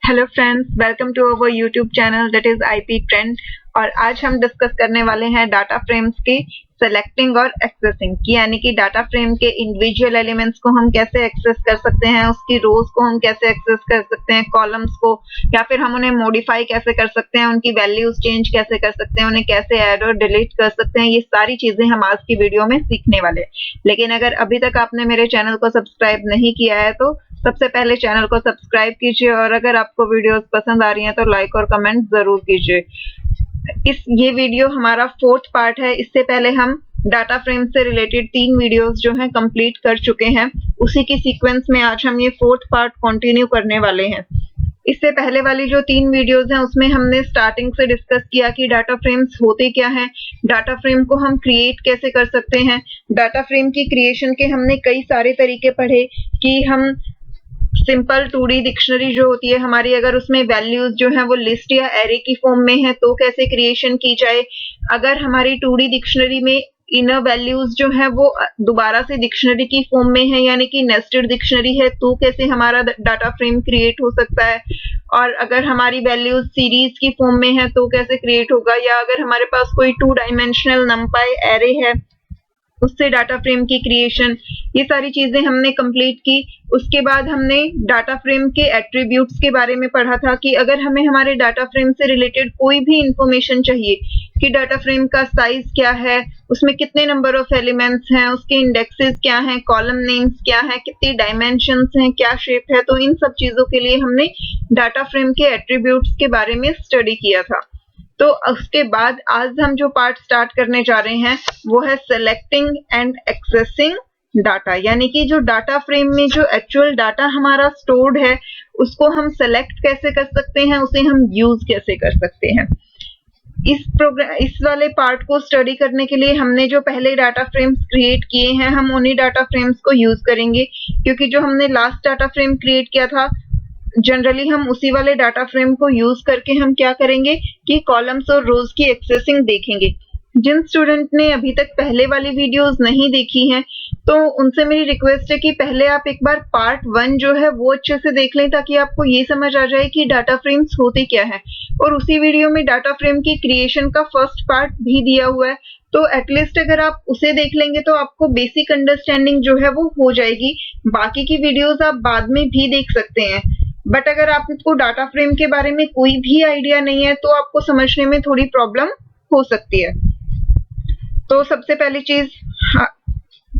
Hello friends, welcome to our YouTube channel that is IP trend. और आज हम discuss करने वाले हैं डाटा फ्रेम्स की सेलेक्टिंग और एक्सेसिंग की, यानी कि डाटा फ्रेम के इंडिविजुअल एलिमेंट्स को हम कैसे एक्सेस कर सकते हैं, उसकी रोज को हम कैसे एक्सेस कर सकते हैं, कॉलम्स को, या फिर हम उन्हें मॉडिफाई कैसे कर सकते हैं, उनकी वैल्यूज चेंज कैसे कर सकते हैं, उन्हें कैसे ऐड और डिलीट कर सकते हैं। ये सारी चीजें हम आज की वीडियो में सीखने वाले हैं। लेकिन अगर अभी तक आपने मेरे चैनल को सब्सक्राइब नहीं किया है तो सबसे पहले चैनल को सब्सक्राइब कीजिए, और अगर आपको वीडियोस पसंद आ रही हैं तो लाइक और कमेंट जरूर कीजिए। ये वीडियो हमारा 4th पार्ट है। इससे पहले हम डाटा फ्रेम से रिलेटेड 3 वीडियोस जो हैं कंप्लीट कर चुके हैं। उसी की सीक्वेंस में आज हम ये 4th पार्ट कंटिन्यू करने वाले हैं। इससे पहले वाली जो 3 वीडियोस हैं उसमें हमने स्टार्टिंग से डिस्कस किया कि डाटा फ्रेम्स होते क्या हैं, डाटा फ्रेम को हम क्रिएट कैसे कर सकते हैं। डाटा फ्रेम की क्रिएशन के हमने कई सारे तरीके पढ़े कि हम सिंपल 2D डिक्शनरी जो होती है हमारी, अगर उसमें वैल्यूज जो है वो लिस्ट या एरे की फॉर्म में है तो कैसे क्रिएशन की जाए। अगर हमारी 2D डिक्शनरी में इनर वैल्यूज जो है वो दोबारा से डिक्शनरी की फॉर्म में है, यानी कि नेस्टेड डिक्शनरी है, तो कैसे हमारा डाटा फ्रेम क्रिएट हो सकता है। और अगर हमारी वैल्यूज सीरीज की फॉर्म में है तो कैसे क्रिएट होगा, या अगर हमारे पास कोई 2 डायमेंशनल नंपाई एरे है उससे डाटा फ्रेम की क्रिएशन, ये सारी चीजें हमने कंप्लीट की। उसके बाद हमने डाटा फ्रेम के एट्रीब्यूट्स के बारे में पढ़ा था कि अगर हमें हमारे डाटा फ्रेम से रिलेटेड कोई भी इंफॉर्मेशन चाहिए कि डाटा फ्रेम का साइज क्या है, उसमें कितने नंबर ऑफ एलिमेंट्स हैं, उसके इंडेक्सेस क्या हैं, कॉलम नेम्स क्या है, कितनी डायमेंशंस हैं, क्या शेप है, तो इन सब चीजों के लिए हमने डाटा फ्रेम के एट्रीब्यूट्स के बारे में स्टडी किया था। तो उसके बाद आज हम जो पार्ट स्टार्ट करने जा रहे हैं वो है सेलेक्टिंग एंड एक्सेसिंग डाटा, यानी कि जो डाटा फ्रेम में जो एक्चुअल डाटा हमारा स्टोर्ड है उसको हम सेलेक्ट कैसे कर सकते हैं, उसे हम यूज कैसे कर सकते हैं। इस वाले पार्ट को स्टडी करने के लिए हमने जो पहले डाटा फ्रेम्स क्रिएट किए हैं हम उन्हीं डाटा फ्रेम्स को यूज करेंगे, क्योंकि जो हमने लास्ट डाटा फ्रेम क्रिएट किया था जनरली हम उसी वाले डाटा फ्रेम को यूज करके हम क्या करेंगे कि कॉलम्स और रोज की एक्सेसिंग देखेंगे। जिन स्टूडेंट ने अभी तक पहले वाली वीडियोस नहीं देखी हैं तो उनसे मेरी रिक्वेस्ट है कि पहले आप एक बार पार्ट 1 जो है वो अच्छे से देख लें, ताकि आपको ये समझ आ जाए कि डाटा फ्रेम्स होते क्या है। और उसी वीडियो में डाटा फ्रेम की क्रिएशन का फर्स्ट पार्ट भी दिया हुआ है, तो एटलीस्ट अगर आप उसे देख लेंगे तो आपको बेसिक अंडरस्टैंडिंग जो है वो हो जाएगी। बाकी की वीडियोस आप बाद में भी देख सकते हैं, बट अगर आपको डाटा फ्रेम के बारे में कोई भी आइडिया नहीं है तो आपको समझने में थोड़ी प्रॉब्लम हो सकती है। तो सबसे पहली चीज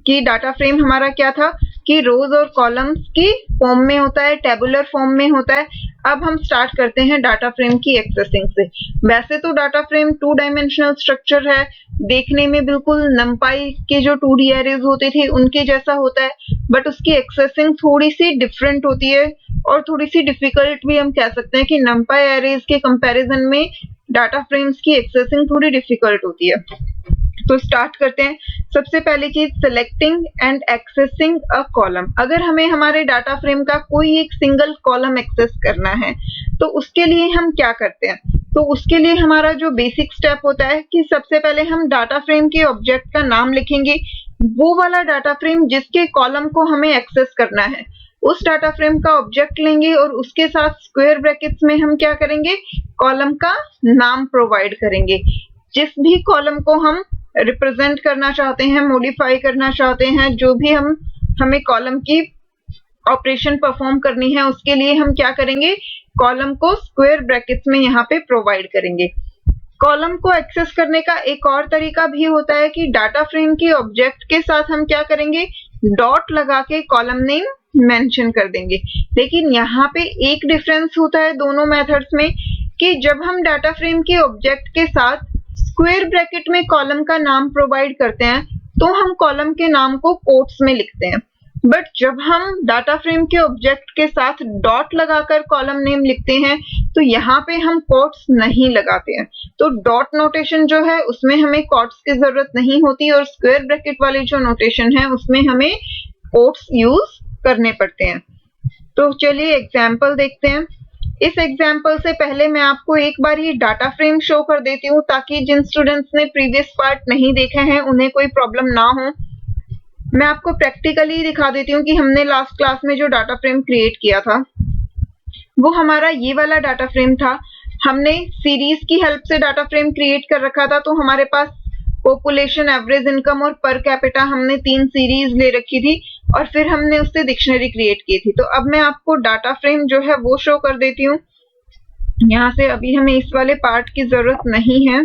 कि डाटा फ्रेम हमारा क्या था कि रोज और कॉलम्स की फॉर्म में होता है, टेबुलर फॉर्म में होता है। अब हम स्टार्ट करते हैं डाटा फ्रेम की एक्सेसिंग से। वैसे तो डाटा फ्रेम 2 डायमेंशनल स्ट्रक्चर है, देखने में बिल्कुल नंपाई के जो 2D एरेज होते थे उनके जैसा होता है, बट उसकी एक्सेसिंग थोड़ी सी डिफरेंट होती है और थोड़ी सी डिफिकल्ट भी हम कह सकते हैं कि नंपाई एरेज के कंपैरिजन में डाटा फ्रेम्स की एक्सेसिंग थोड़ी डिफिकल्ट होती है। तो स्टार्ट करते हैं। सबसे पहली चीज selecting and accessing a column. अगर हमें हमारे डाटा फ्रेम का कोई एक सिंगल कॉलम एक्सेस करना है तो उसके लिए हम क्या करते हैं, तो उसके लिए हमारा जो बेसिक स्टेप होता है कि सबसे पहले हम डाटा फ्रेम के ऑब्जेक्ट का नाम लिखेंगे, वो वाला डाटा फ्रेम जिसके कॉलम को हमें एक्सेस करना है उस डाटा फ्रेम का ऑब्जेक्ट लेंगे, और उसके साथ स्क्वायर ब्रैकेट्स में हम क्या करेंगे, कॉलम का नाम प्रोवाइड करेंगे। जिस भी कॉलम को हम रिप्रेजेंट करना चाहते हैं, मॉडिफाई करना चाहते हैं, जो भी हमें कॉलम की ऑपरेशन परफॉर्म करनी है उसके लिए हम क्या करेंगे, कॉलम को स्क्वायर ब्रैकेट्स में यहाँ पे प्रोवाइड करेंगे। कॉलम को एक्सेस करने का एक और तरीका भी होता है कि डाटा फ्रेम के ऑब्जेक्ट के साथ हम क्या करेंगे, डॉट लगा के कॉलम नेम मेंशन कर देंगे। लेकिन यहाँ पे एक डिफरेंस होता है दोनों मेथड्स में कि जब हम डाटा फ्रेम के ऑब्जेक्ट के साथ स्क्वायर ब्रैकेट में कॉलम का नाम प्रोवाइड करते हैं तो हम कॉलम के नाम को कोट्स में लिखते हैं, बट जब हम डाटा फ्रेम के ऑब्जेक्ट के साथ डॉट लगाकर कॉलम नेम लिखते हैं तो यहाँ पे हम कोट्स नहीं लगाते हैं। तो डॉट नोटेशन जो है उसमें हमें कोट्स की जरूरत नहीं होती, और स्क्वायर ब्रैकेट वाली जो नोटेशन है उसमें हमें कोट्स यूज करने पड़ते हैं। तो चलिए एग्जाम्पल देखते हैं। इस एग्जाम्पल से पहले मैं आपको एक बार ये डाटा फ्रेम शो कर देती हूँ, ताकि जिन स्टूडेंट्स ने प्रीवियस पार्ट नहीं देखे हैं उन्हें कोई प्रॉब्लम ना हो। मैं आपको प्रैक्टिकली दिखा देती हूँ कि हमने लास्ट क्लास में जो डाटा फ्रेम क्रिएट किया था वो हमारा ये वाला डाटा फ्रेम था। हमने सीरीज की हेल्प से डाटा फ्रेम क्रिएट कर रखा था, तो हमारे पास पॉपुलेशन, एवरेज इनकम और पर कैपिटा हमने 3 सीरीज ले रखी थी और फिर हमने उससे डिक्शनरी क्रिएट की थी। तो अब मैं आपको डाटा फ्रेम जो है वो शो कर देती हूँ यहाँ से। अभी हमें इस वाले पार्ट की जरूरत नहीं है।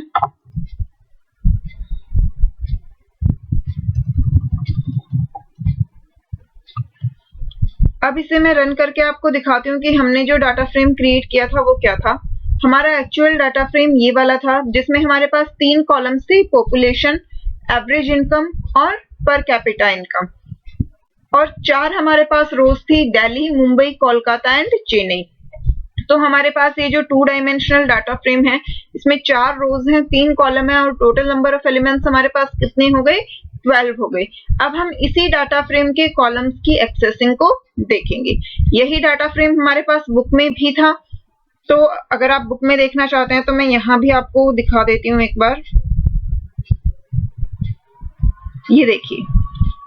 अब इसे मैं रन करके आपको दिखाती हूँ कि हमने जो डाटा फ्रेम क्रिएट किया था वो क्या था। हमारा एक्चुअल डाटा फ्रेम ये वाला था, जिसमें हमारे पास 3 कॉलम्स थे, पॉपुलेशन, एवरेज इनकम और पर कैपिटा इनकम, और 4 हमारे पास रोज थी, दिल्ली, मुंबई, कोलकाता एंड चेन्नई। तो हमारे पास ये जो 2 डायमेंशनल डाटा फ्रेम है, इसमें 4 रोज हैं, 3 कॉलम है और टोटल नंबर ऑफ एलिमेंट्स हमारे पास कितने हो गए, 12 हो गए। अब हम इसी डाटा फ्रेम के कॉलम्स की एक्सेसिंग को देखेंगे। यही डाटा फ्रेम हमारे पास बुक में भी था, तो अगर आप बुक में देखना चाहते हैं तो मैं यहाँ भी आपको दिखा देती हूँ एक बार। ये देखिए,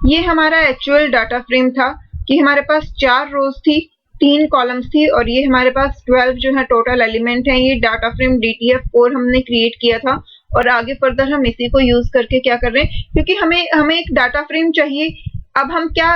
ये हमारा एक्चुअल डाटा फ्रेम था कि हमारे पास 4 रोज थी, 3 कॉलम्स थी और ये हमारे पास 12 जो है टोटल एलिमेंट है। ये डाटा फ्रेम DTF4 हमने क्रिएट किया था और आगे फर्दर हम इसी को यूज करके क्या कर रहे हैं, क्योंकि हमें एक डाटा फ्रेम चाहिए। अब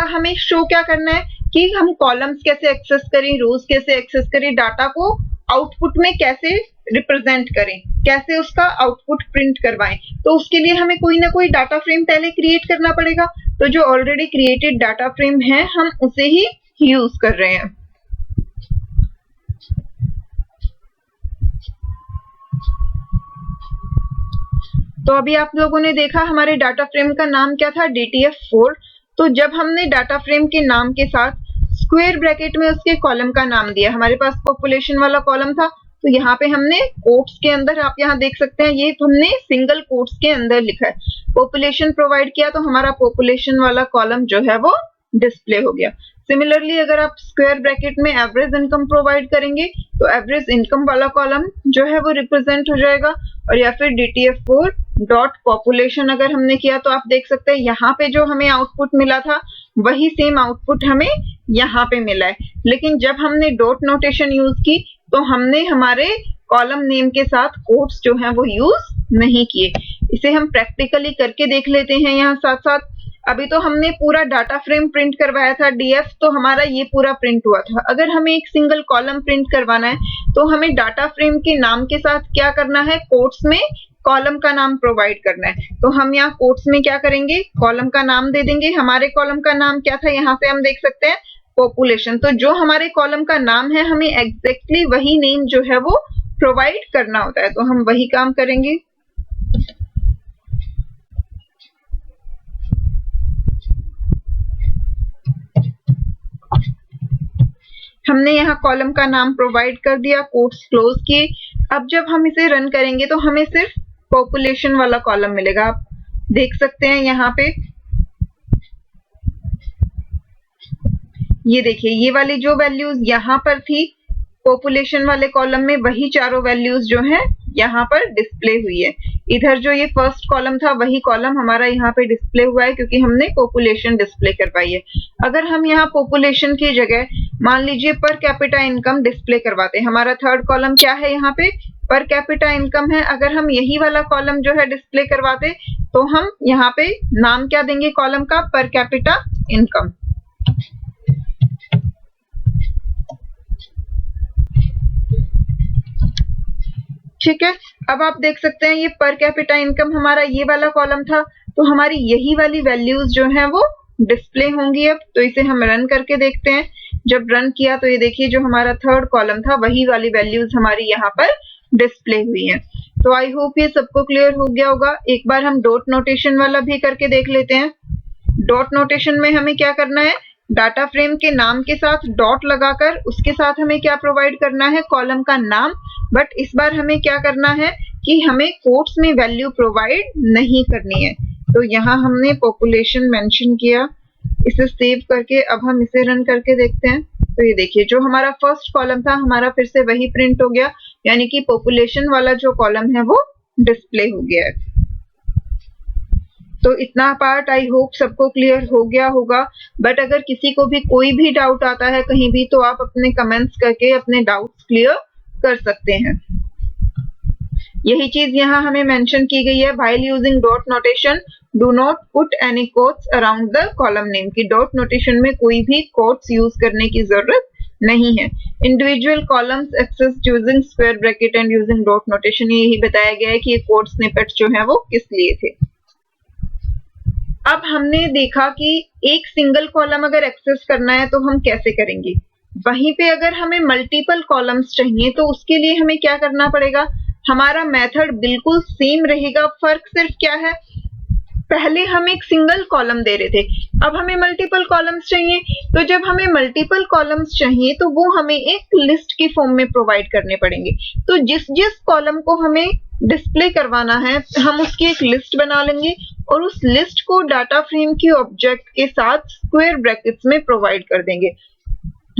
हमें शो क्या करना है कि हम कॉलम्स कैसे एक्सेस करें, रोज कैसे एक्सेस करें, डाटा को आउटपुट में कैसे रिप्रेजेंट करें, कैसे उसका आउटपुट प्रिंट करवाएं। तो उसके लिए हमें कोई ना कोई डाटा फ्रेम पहले क्रिएट करना पड़ेगा। तो जो ऑलरेडी क्रिएटेड डाटा फ्रेम है हम उसे ही यूज कर रहे हैं। तो अभी आप लोगों ने देखा हमारे डाटा फ्रेम का नाम क्या था, DTF4। तो जब हमने डाटा फ्रेम के नाम के साथ स्क्वायर ब्रैकेट में उसके कॉलम का नाम दिया, हमारे पास पॉपुलेशन वाला कॉलम था, तो यहाँ पे हमने कोट्स के अंदर, आप यहाँ देख सकते हैं, ये हमने सिंगल कोट्स के अंदर लिखा है। पॉपुलेशन प्रोवाइड किया तो हमारा पॉपुलेशन वाला कॉलम जो है वो डिस्प्ले हो गया। सिमिलरली अगर आप स्क्वायर ब्रैकेट में एवरेज इनकम प्रोवाइड करेंगे तो एवरेज इनकम वाला कॉलम जो है वो रिप्रेजेंट हो जाएगा। और या फिर DTF4 डॉट पॉपुलेशन अगर हमने किया तो आप देख सकते हैं यहाँ पे जो हमें आउटपुट मिला था वही सेम आउटपुट हमें यहाँ पे मिला है। लेकिन जब हमने डॉट नोटेशन यूज की तो हमने हमारे कॉलम नेम के साथ कोट्स जो हैं वो यूज नहीं किए। इसे हम प्रैक्टिकली करके देख लेते हैं यहाँ साथ साथ। अभी तो हमने पूरा डाटा फ्रेम प्रिंट करवाया था DF, तो हमारा ये पूरा प्रिंट हुआ था। अगर हमें एक सिंगल कॉलम प्रिंट करवाना है तो हमें डाटा फ्रेम के नाम के साथ क्या करना है, कोट्स में कॉलम का नाम प्रोवाइड करना है। तो हम यहाँ कोट्स में क्या करेंगे, कॉलम का नाम दे देंगे। हमारे कॉलम का नाम क्या था, यहाँ से हम देख सकते हैं पॉपुलेशन। तो जो हमारे कॉलम का नाम है हमें एग्जैक्टली वही नेम जो है वो प्रोवाइड करना होता है, तो हम वही काम करेंगे। हमने यहाँ कॉलम का नाम प्रोवाइड कर दिया, कोट्स क्लोज किए। अब जब हम इसे रन करेंगे तो हमें सिर्फ पॉपुलेशन वाला कॉलम मिलेगा। आप देख सकते हैं यहाँ पे, ये देखिए, ये वाली जो वैल्यूज यहाँ पर थी पॉपुलेशन वाले कॉलम में, वही चारों वैल्यूज जो हैं यहाँ पर डिस्प्ले हुई है। इधर जो ये फर्स्ट कॉलम था वही कॉलम हमारा यहाँ पे डिस्प्ले हुआ है क्योंकि हमने पॉपुलेशन डिस्प्ले करवाई है। अगर हम यहाँ पॉपुलेशन की जगह मान लीजिए पर कैपिटा इनकम डिस्प्ले करवाते हैं, हमारा थर्ड कॉलम क्या है, यहाँ पे पर कैपिटा इनकम है। अगर हम यही वाला कॉलम जो है डिस्प्ले करवाते तो हम यहाँ पे नाम क्या देंगे कॉलम का, पर कैपिटा इनकम। ठीक है, अब आप देख सकते हैं ये पर कैपिटा इनकम हमारा ये वाला कॉलम था, तो हमारी यही वाली वैल्यूज जो हैं वो डिस्प्ले होंगी। अब तो इसे हम रन करके देखते हैं। जब रन किया तो ये देखिए जो हमारा थर्ड कॉलम था वही वाली वैल्यूज हमारी यहाँ पर डिस्प्ले हुई है। तो आई होप ये सबको क्लियर हो गया होगा। एक बार हम डॉट नोटेशन वाला भी करके देख लेते हैं। डॉट नोटेशन में हमें क्या करना है, डाटा फ्रेम के नाम के साथ डॉट लगाकर उसके साथ हमें क्या प्रोवाइड करना है, कॉलम का नाम। बट इस बार हमें क्या करना है कि हमें कोट्स में वैल्यू प्रोवाइड नहीं करनी है। तो यहाँ हमने पॉपुलेशन मेंशन किया, इसे सेव करके अब हम इसे रन करके देखते हैं। तो ये देखिए जो हमारा फर्स्ट कॉलम था हमारा फिर से वही प्रिंट हो गया, यानी कि पॉपुलेशन वाला जो कॉलम है वो डिस्प्ले हो गया है। तो इतना पार्ट आई होप सबको क्लियर हो गया होगा। बट अगर किसी को भी कोई भी डाउट आता है कहीं भी, तो आप अपने कमेंट्स करके अपने डाउट्स क्लियर कर सकते हैं। यही चीज यहाँ हमें मेंशन की गई है, while using dot notation do not put any quotes around the column name, की डॉट नोटेशन में कोई भी कोट्स यूज करने की जरूरत नहीं है। Individual columns accessed using square bracket and using dot notation, यही बताया गया है कि ये कोड स्निपेट जो है वो किस लिए थे। अब हमने देखा कि एक सिंगल कॉलम अगर एक्सेस करना है तो हम कैसे करेंगे। वहीं पे अगर हमें मल्टीपल कॉलम्स चाहिए तो उसके लिए हमें क्या करना पड़ेगा, हमारा मेथड बिल्कुल सेम रहेगा। फर्क सिर्फ क्या है, पहले हम एक सिंगल कॉलम दे रहे थे, अब हमें मल्टीपल कॉलम्स चाहिए। तो जब हमें मल्टीपल कॉलम्स चाहिए तो वो हमें एक लिस्ट की फॉर्म में प्रोवाइड करने पड़ेंगे। तो जिस जिस कॉलम को हमें डिस्प्ले करवाना है हम उसकी एक लिस्ट बना लेंगे और उस लिस्ट को डाटा फ्रेम की ऑब्जेक्ट के साथ स्क्वायर ब्रैकेट्स में प्रोवाइड कर देंगे।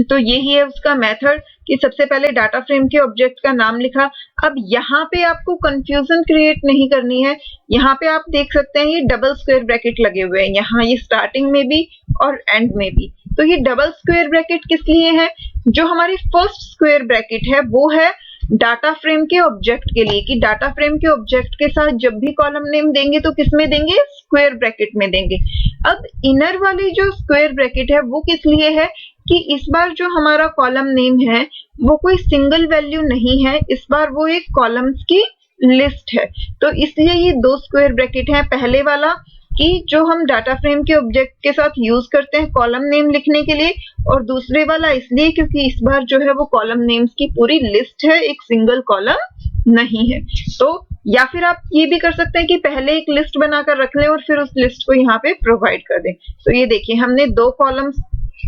तो यही है उसका मेथड कि सबसे पहले डाटा फ्रेम के ऑब्जेक्ट का नाम लिखा। अब यहाँ पे आपको कंफ्यूजन क्रिएट नहीं करनी है, यहाँ पे आप देख सकते हैं ये डबल स्क्वायर ब्रैकेट लगे हुए हैं, यहाँ ये स्टार्टिंग में भी और एंड में भी। तो ये डबल स्क्वायर ब्रैकेट किस लिए है, जो हमारी फर्स्ट स्क्वायर ब्रैकेट है वो है डाटा फ्रेम के ऑब्जेक्ट के लिए, कि डाटा फ्रेम के ऑब्जेक्ट के साथ जब भी कॉलम नेम देंगे तो किस में देंगे, स्क्वायर ब्रैकेट में देंगे। अब इनर वाली जो स्क्वायर ब्रैकेट है वो किस लिए है, कि इस बार जो हमारा कॉलम नेम है वो कोई सिंगल वैल्यू नहीं है, इस बार वो एक कॉलम्स की लिस्ट है। तो इसलिए ये दो स्क्वायर ब्रैकेट है, पहले वाला कि जो हम डाटा फ्रेम के ऑब्जेक्ट के साथ यूज करते हैं कॉलम नेम लिखने के लिए, और दूसरे वाला इसलिए क्योंकि इस बार जो है वो कॉलम नेम्स की पूरी लिस्ट है, एक सिंगल कॉलम नहीं है। तो या फिर आप ये भी कर सकते हैं कि पहले एक लिस्ट बनाकर रख लें और फिर उस लिस्ट को यहाँ पे प्रोवाइड कर दें। तो ये देखिए हमने दो कॉलम्स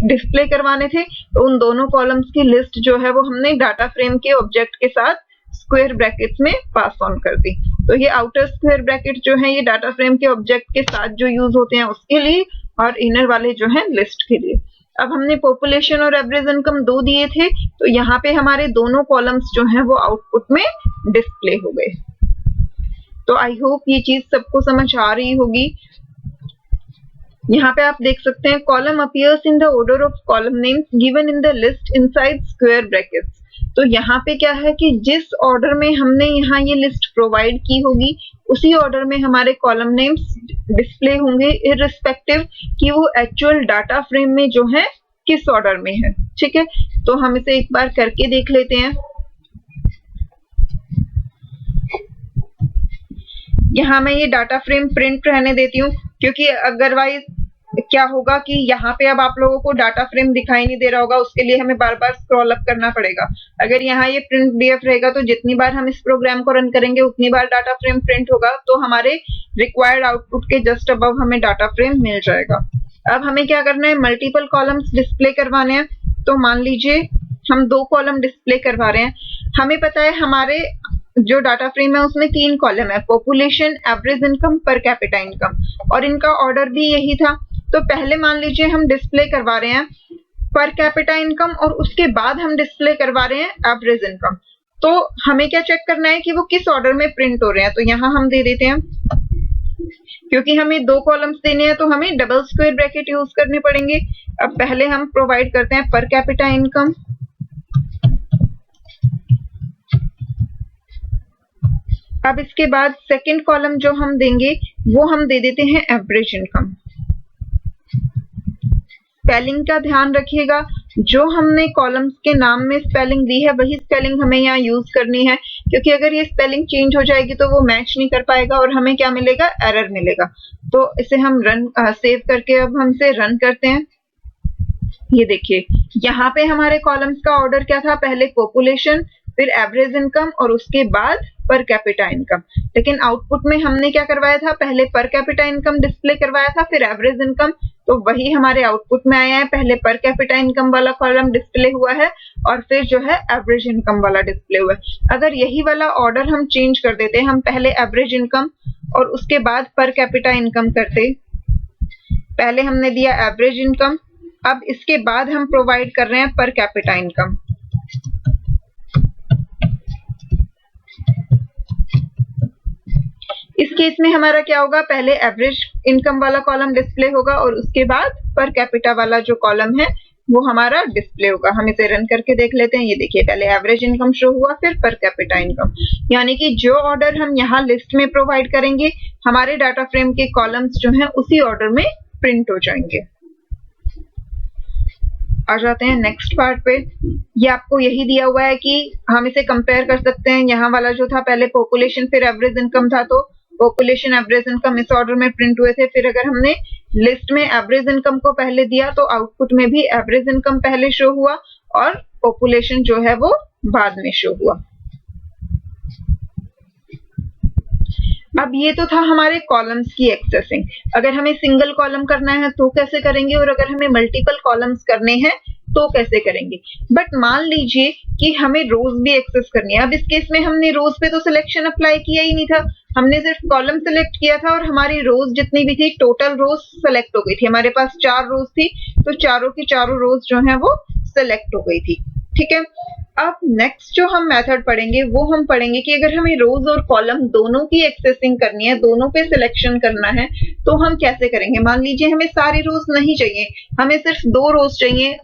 डिस्प्ले करवाने थे, तो उन दोनों कॉलम्स की लिस्ट जो है वो हमने डाटा फ्रेम के ऑब्जेक्ट के साथ स्क्वायर ब्रैकेट्स में पास ऑन कर दी। तो ये आउटर स्क्वायर ब्रैकेट जो है ये डाटा फ्रेम के ऑब्जेक्ट के साथ जो यूज होते हैं उसके लिए, और इनर वाले जो है लिस्ट के लिए। अब हमने पॉपुलेशन और एवरेज इनकम दो दिए थे, तो यहाँ पे हमारे दोनों कॉलम्स जो है वो आउटपुट में डिस्प्ले हो गए। तो आई होप ये चीज सबको समझ आ रही होगी। यहाँ पे आप देख सकते हैं column appears in the order of column names given in the list inside square brackets. तो यहाँ पे क्या है कि जिस ऑर्डर में हमने यहाँ ये लिस्ट प्रोवाइड की होगी उसी ऑर्डर में हमारे कॉलम नेम्स डिस्प्ले होंगे, इररिस्पेक्टिव कि वो एक्चुअल डाटा फ्रेम में जो है किस ऑर्डर में है। ठीक है, तो हम इसे एक बार करके देख लेते हैं। यहाँ मैं ये डाटा फ्रेम प्रिंट रहने देती हूँ, क्योंकि अदरवाइज क्या होगा कि यहाँ पे अब आप लोगों को डाटा फ्रेम दिखाई नहीं दे रहा होगा, उसके लिए हमें बार बार स्क्रॉल अप करना पड़ेगा। अगर यहाँ ये प्रिंट डीएफ रहेगा तो जितनी बार हम इस प्रोग्राम को रन करेंगे उतनी बार डाटा फ्रेम प्रिंट होगा, तो हमारे रिक्वायर्ड आउटपुट के जस्ट अबव हमें डाटा फ्रेम मिल जाएगा। अब हमें क्या करना है, मल्टीपल कॉलम्स डिस्प्ले करवाने हैं। तो मान लीजिए हम दो कॉलम डिस्प्ले करवा रहे हैं, हमें पता है हमारे जो डाटा फ्रेम है उसमें तीन कॉलम है, पॉपुलेशन, एवरेज इनकम, पर कैपिटा इनकम, और इनका ऑर्डर भी यही था। तो पहले मान लीजिए हम डिस्प्ले करवा रहे हैं पर कैपिटा इनकम और उसके बाद हम डिस्प्ले करवा रहे हैं एवरेज इनकम। तो हमें क्या चेक करना है कि वो किस ऑर्डर में प्रिंट हो रहे हैं। तो यहाँ हम दे देते हैं, क्योंकि हमें दो कॉलम्स देने हैं तो हमें डबल स्क्वायर ब्रैकेट यूज करने पड़ेंगे। अब पहले हम प्रोवाइड करते हैं पर कैपिटा इनकम, अब इसके बाद सेकंड कॉलम जो हम देंगे वो हम दे देते हैं एवरेज इनकम। स्पेलिंग का ध्यान रखिएगा, जो हमने कॉलम्स के नाम में स्पेलिंग दी है वही स्पेलिंग हमें यहाँ यूज करनी है, क्योंकि अगर ये स्पेलिंग चेंज हो जाएगी तो वो मैच नहीं कर पाएगा और हमें क्या मिलेगा, एरर मिलेगा। तो इसे हम सेव करके अब हम इसे रन करते हैं। ये देखिए यहाँ पे हमारे कॉलम्स का ऑर्डर क्या था, पहले पॉपुलेशन, फिर एवरेज इनकम और उसके बाद पर कैपिटा इनकम। लेकिन आउटपुट में हमने क्या करवाया था, पहले पर कैपिटा इनकम डिस्प्ले करवाया था, फिर एवरेज इनकम। तो वही हमारे आउटपुट में आया है, पहले पर कैपिटा इनकम वाला कॉलम डिस्प्ले हुआ है और फिर जो है एवरेज इनकम वाला डिस्प्ले हुआ है। अगर यही वाला ऑर्डर हम चेंज कर देते, हम पहले एवरेज इनकम और उसके बाद पर कैपिटा इनकम करते, पहले हमने दिया एवरेज इनकम, अब इसके बाद हम प्रोवाइड कर रहे हैं पर कैपिटा इनकम। इसके केस में हमारा क्या होगा, पहले एवरेज इनकम वाला कॉलम डिस्प्ले होगा और उसके बाद पर कैपिटा वाला जो कॉलम है वो हमारा डिस्प्ले होगा। हम इसे रन करके देख लेते हैं। ये देखिए, पहले एवरेज इनकम शो हुआ, फिर पर कैपिटा इनकम। यानी कि जो ऑर्डर हम यहाँ लिस्ट में प्रोवाइड करेंगे, हमारे डाटा फ्रेम के कॉलम्स जो हैं उसी ऑर्डर में प्रिंट हो जाएंगे। आ जाते हैं नेक्स्ट पार्ट पे। ये आपको यही दिया हुआ है कि हम इसे कंपेयर कर सकते हैं। यहाँ वाला जो था पहले पॉपुलेशन फिर एवरेज इनकम था, तो पॉपुलेशन एवरेज इनकम इस ऑर्डर में प्रिंट हुए थे। फिर अगर हमने लिस्ट में एवरेज इनकम को पहले दिया तो आउटपुट में भी एवरेज इनकम पहले शो हुआ और पॉपुलेशन जो है वो बाद में शो हुआ। अब ये तो था हमारे कॉलम्स की एक्सेसिंग। अगर हमें सिंगल कॉलम करना है तो कैसे करेंगे, और अगर हमें मल्टीपल कॉलम्स करने हैं तो कैसे करेंगे। बट मान लीजिए कि हमें रोज भी एक्सेस करनी है। अब इस केस में हमने रोज पे तो सिलेक्शन अप्लाई किया ही नहीं था, हमने सिर्फ कॉलम सेलेक्ट किया था और हमारी रोज जितनी भी थी टोटल रोज सेलेक्ट हो गई थी। हमारे पास 4 रोज थी तो चारों की चारों रोज जो है वो सेलेक्ट हो गई थी। ठीक है, अब नेक्स्ट जो हम मेथड पढ़ेंगे वो हम पढ़ेंगे कि अगर हमें रोज और कॉलम दोनों की एक्सेसिंग करनी है, दोनों पे सिलेक्शन करना है तो हम कैसे करेंगे। मान लीजिए हमें सारी रोज नहीं चाहिए, हमें सिर्फ 2 रोज चाहिए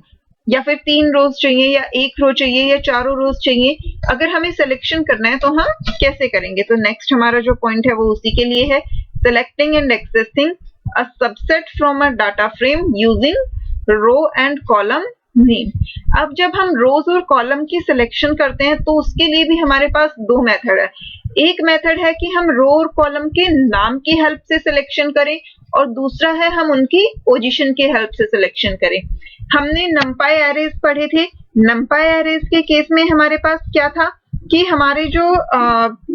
या फिर 3 रोज चाहिए या 1 रो चाहिए या चारों रोज चाहिए। अगर हमें सिलेक्शन करना है तो हम कैसे करेंगे। तो नेक्स्ट हमारा जो पॉइंट है वो उसी के लिए है, selecting and accessing a subset from a data frame using row and column name. अब जब हम रोज और कॉलम की सिलेक्शन करते हैं तो उसके लिए भी हमारे पास 2 मेथड है। एक मेथड है कि हम रो और कॉलम के नाम की हेल्प से सिलेक्शन करें और दूसरा है हम उनकी पोजीशन की हेल्प से सिलेक्शन करें। हमने नंपाई एरेज पढ़े थे। नंपाई एरेज के केस में हमारे पास क्या था कि हमारे जो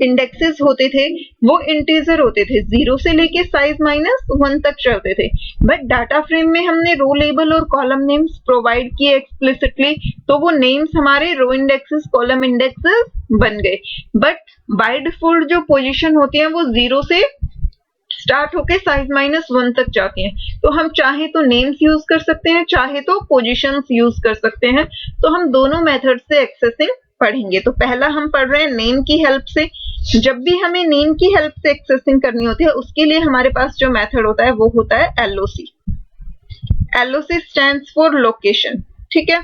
इंडेक्सेस होते थे वो इंटीजर होते थे, 0 से लेके साइज -1 तक चलते थे। बट डाटा फ्रेम में हमने रो लेबल और कॉलम नेम्स प्रोवाइड किए एक्सप्लिसिटली, तो वो नेम्स हमारे रो इंडेक्सेस कॉलम इंडेक्सेस बन गए। बट बाय डिफॉल्ट जो पोजीशन होती है वो 0 से स्टार्ट होके साइज -1 तक जाती हैं। तो हम चाहे तो नेम्स यूज कर सकते हैं, चाहे तो पोजीशंस यूज कर सकते हैं। तो हम दोनों मेथड से एक्सेसिंग पढ़ेंगे। तो पहला हम पढ़ रहे हैं नेम की हेल्प से। जब भी हमें नेम की हेल्प से एक्सेसिंग करनी होती है उसके लिए हमारे पास जो मेथड होता है वो होता है LOC। LOC stands for location. ठीक है,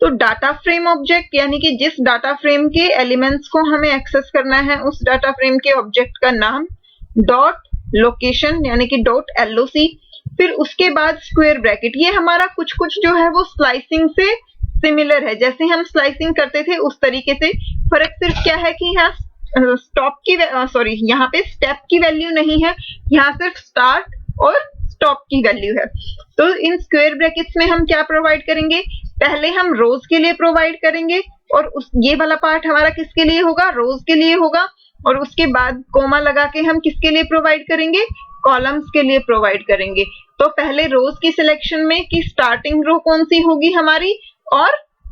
तो डाटा फ्रेम ऑब्जेक्ट यानी कि जिस डाटा फ्रेम के एलिमेंट्स को हमें एक्सेस करना है उस डाटा फ्रेम के ऑब्जेक्ट का नाम, डॉट लोकेशन यानी कि डॉट LOC, फिर उसके बाद स्क्वायर ब्रैकेट। ये हमारा कुछ कुछ जो है वो स्लाइसिंग से सिमिलर है, जैसे हम स्लाइसिंग करते थे उस तरीके से। फर्क सिर्फ क्या है कि यहाँ यहाँ पे स्टेप की वैल्यू नहीं है, यहाँ सिर्फ स्टार्ट और स्टॉप की वैल्यू है। तो इन स्क्वायर ब्रैकेट्स में हम क्या प्रोवाइड करेंगे, पहले हम रोज के लिए प्रोवाइड करेंगे और ये वाला पार्ट हमारा किसके लिए होगा, रोज के लिए होगा। और उसके बाद कोमा लगा के हम किसके लिए प्रोवाइड करेंगे, कॉलम्स के लिए प्रोवाइड करेंगे। तो पहले रोज की सिलेक्शन में कि स्टार्टिंग रो कौन सी होगी हमारी और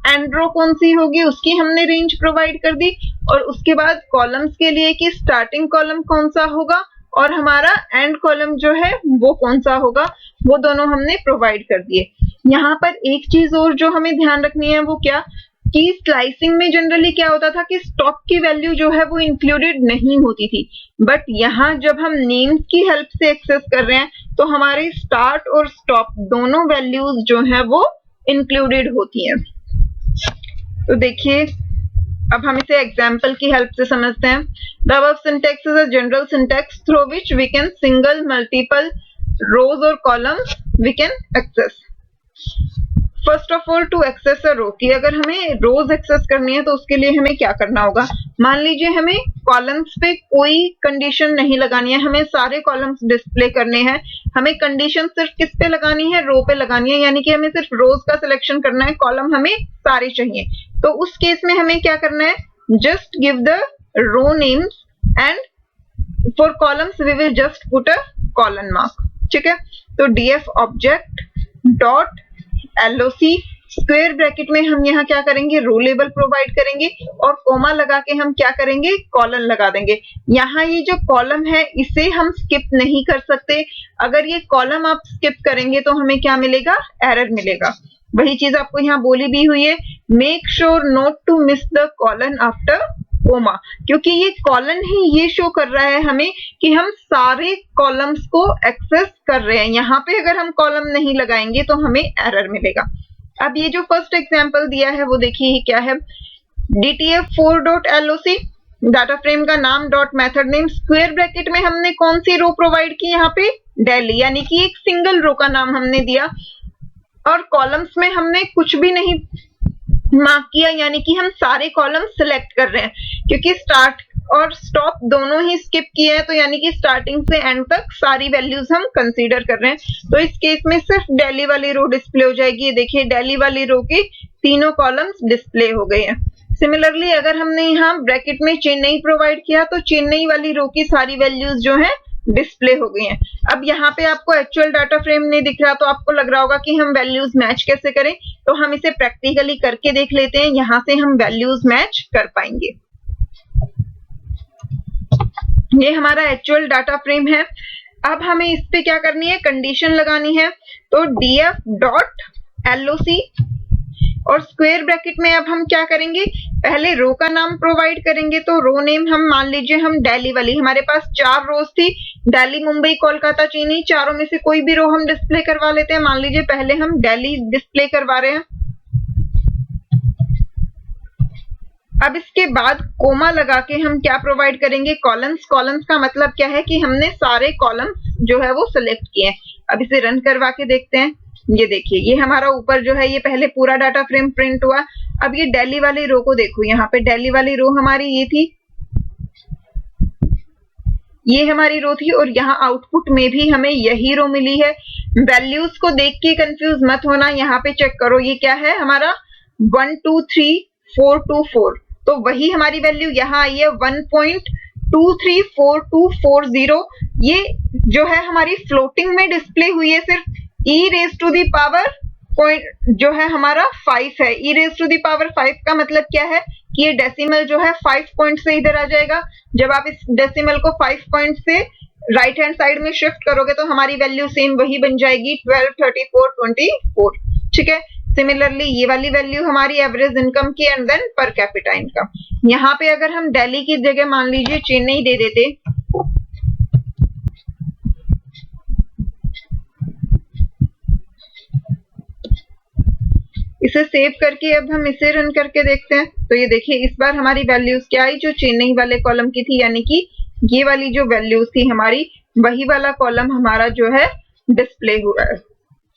एंड रो कौन सी होगी उसकी हमने रेंज प्रोवाइड कर दी। और उसके बाद कॉलम्स के लिए कि स्टार्टिंग कॉलम कौन सा होगा और हमारा एंड कॉलम जो है वो कौन सा होगा, वो दोनों हमने प्रोवाइड कर दिए। यहाँ पर एक चीज और जो हमें ध्यान रखनी है वो क्या कि स्लाइसिंग में जनरली क्या होता था कि स्टॉप की वैल्यू जो है वो इंक्लूडेड नहीं होती थी। बट यहाँ जब हम नेम्स की हेल्प से एक्सेस कर रहे हैं तो हमारे स्टार्ट और स्टॉप दोनों वैल्यूज जो है वो इंक्लूडेड होती हैं। तो देखिए अब हम इसे एग्जाम्पल की हेल्प से समझते हैं। The above syntax is a general syntax through which we can single multiple rows और columns we can access. First of all to access a row, कि अगर हमें रोज एक्सेस करनी है तो उसके लिए हमें क्या करना होगा। मान लीजिए हमें कॉलम्स पे कोई कंडीशन नहीं लगानी है, हमें सारे कॉलम्स डिस्प्ले करने हैं। हमें कंडीशन सिर्फ किस पे लगानी है, रो पे लगानी है, यानी कि हमें सिर्फ रोज का सिलेक्शन करना है, कॉलम हमें सारे चाहिए। तो उस केस में हमें क्या करना है, just give the row names and for columns we will just put a colon mark. ठीक है, तो df object dot LOC square bracket में हम यहाँ क्या करेंगे, रो लेबल प्रोवाइड करेंगे और कोमा लगा के हम क्या करेंगे, कॉलन लगा देंगे। यहाँ ये जो कॉलम है इसे हम स्किप नहीं कर सकते। अगर ये कॉलम आप स्किप करेंगे तो हमें क्या मिलेगा, एरर मिलेगा। वही चीज आपको यहाँ बोली भी हुई है, make sure not to miss the colon after comma, क्योंकि ये कॉलन ही ये शो कर रहा है हमें कि हम सारे कॉलम्स को एक्सेस कर रहे हैं। यहाँ पे अगर हम कॉलम नहीं लगाएंगे तो हमें एरर मिलेगा। अब ये जो फर्स्ट एग्जांपल दिया है वो देखिए ये क्या है, dtf4.loc, डाटा फ्रेम का नाम dot method name, square bracket में हमने कौन सी रो प्रोवाइड की, यहाँ पे दिल्ली, यानी कि एक सिंगल रो का नाम हमने दिया, और कॉलम्स में हमने कुछ भी नहीं मार्क किया, यानी कि हम सारे कॉलम सिलेक्ट कर रहे हैं, क्योंकि स्टार्ट और स्टॉप दोनों ही स्किप किए हैं, तो यानी कि स्टार्टिंग से एंड तक सारी वैल्यूज हम कंसीडर कर रहे हैं। तो इस केस में सिर्फ दिल्ली वाली रो डिस्प्ले हो जाएगी। ये देखिए दिल्ली वाली रो के तीनों कॉलम्स डिस्प्ले हो गए हैं। सिमिलरली अगर हमने यहाँ ब्रैकेट में चेन्नई प्रोवाइड किया तो चेन्नई वाली रो की सारी वैल्यूज जो है डिस्प्ले हो गई हैं। अब यहाँ पे आपको एक्चुअल डाटा फ्रेम नहीं दिख रहा, तो आपको लग रहा होगा कि हम वैल्यूज मैच कैसे करें, तो हम इसे प्रैक्टिकली करके देख लेते हैं। यहाँ से हम वैल्यूज मैच कर पाएंगे। ये हमारा एक्चुअल डाटा फ्रेम है। अब हमें इस पे क्या करनी है, कंडीशन लगानी है। तो df.loc और स्क्वायर ब्रैकेट में अब हम क्या करेंगे, पहले रो का नाम प्रोवाइड करेंगे। तो रो नेम हम मान लीजिए हम दिल्ली वाली, हमारे पास 4 रोज थी, दिल्ली, मुंबई, कोलकाता, चेन्नई, चारों में से कोई भी रो हम डिस्प्ले करवा लेते हैं। मान लीजिए पहले हम दिल्ली डिस्प्ले करवा रहे हैं। अब इसके बाद कोमा लगा के हम क्या प्रोवाइड करेंगे, कॉलम्स। कॉलम्स का मतलब क्या है कि हमने सारे कॉलम्स जो है वो सिलेक्ट किए हैं। अब इसे रन करवा के देखते हैं। ये देखिए ये हमारा ऊपर जो है ये पहले पूरा डाटा फ्रेम प्रिंट हुआ। अब ये दिल्ली वाली रो को देखो, यहाँ पे दिल्ली वाली रो हमारी ये थी, ये हमारी रो थी, और यहाँ आउटपुट में भी हमें यही रो मिली है। वैल्यूज को देख के कंफ्यूज मत होना, यहाँ पे चेक करो ये क्या है हमारा 123424, तो वही हमारी वैल्यू यहाँ आई है 1.234240। ये जो है हमारी फ्लोटिंग में डिस्प्ले हुई है, सिर्फ e raise to the power point जो है हमारा 5 है। e raise to the power 5 का मतलब क्या है कि ये डेसिमल जो है 5 पॉइंट से इधर आ जाएगा। जब आप इस डेसिमल को 5 पॉइंट से राइट हैंड साइड में शिफ्ट करोगे तो हमारी वैल्यू सेम वही बन जाएगी 123424। ठीक है। सिमिलरली ये वाली वैल्यू हमारी एवरेज इनकम की and then per capita income. यहाँ पे अगर हम दिल्ली की जगह मान लीजिए चेन्नई दे देते, इसे सेव करके अब हम इसे रन करके देखते हैं। तो ये देखिए इस बार हमारी वैल्यूज क्या आई, जो चेन्नई वाले कॉलम की थी, यानी कि ये वाली जो वैल्यूज थी हमारी, वही वाला कॉलम हमारा जो है डिस्प्ले हुआ है,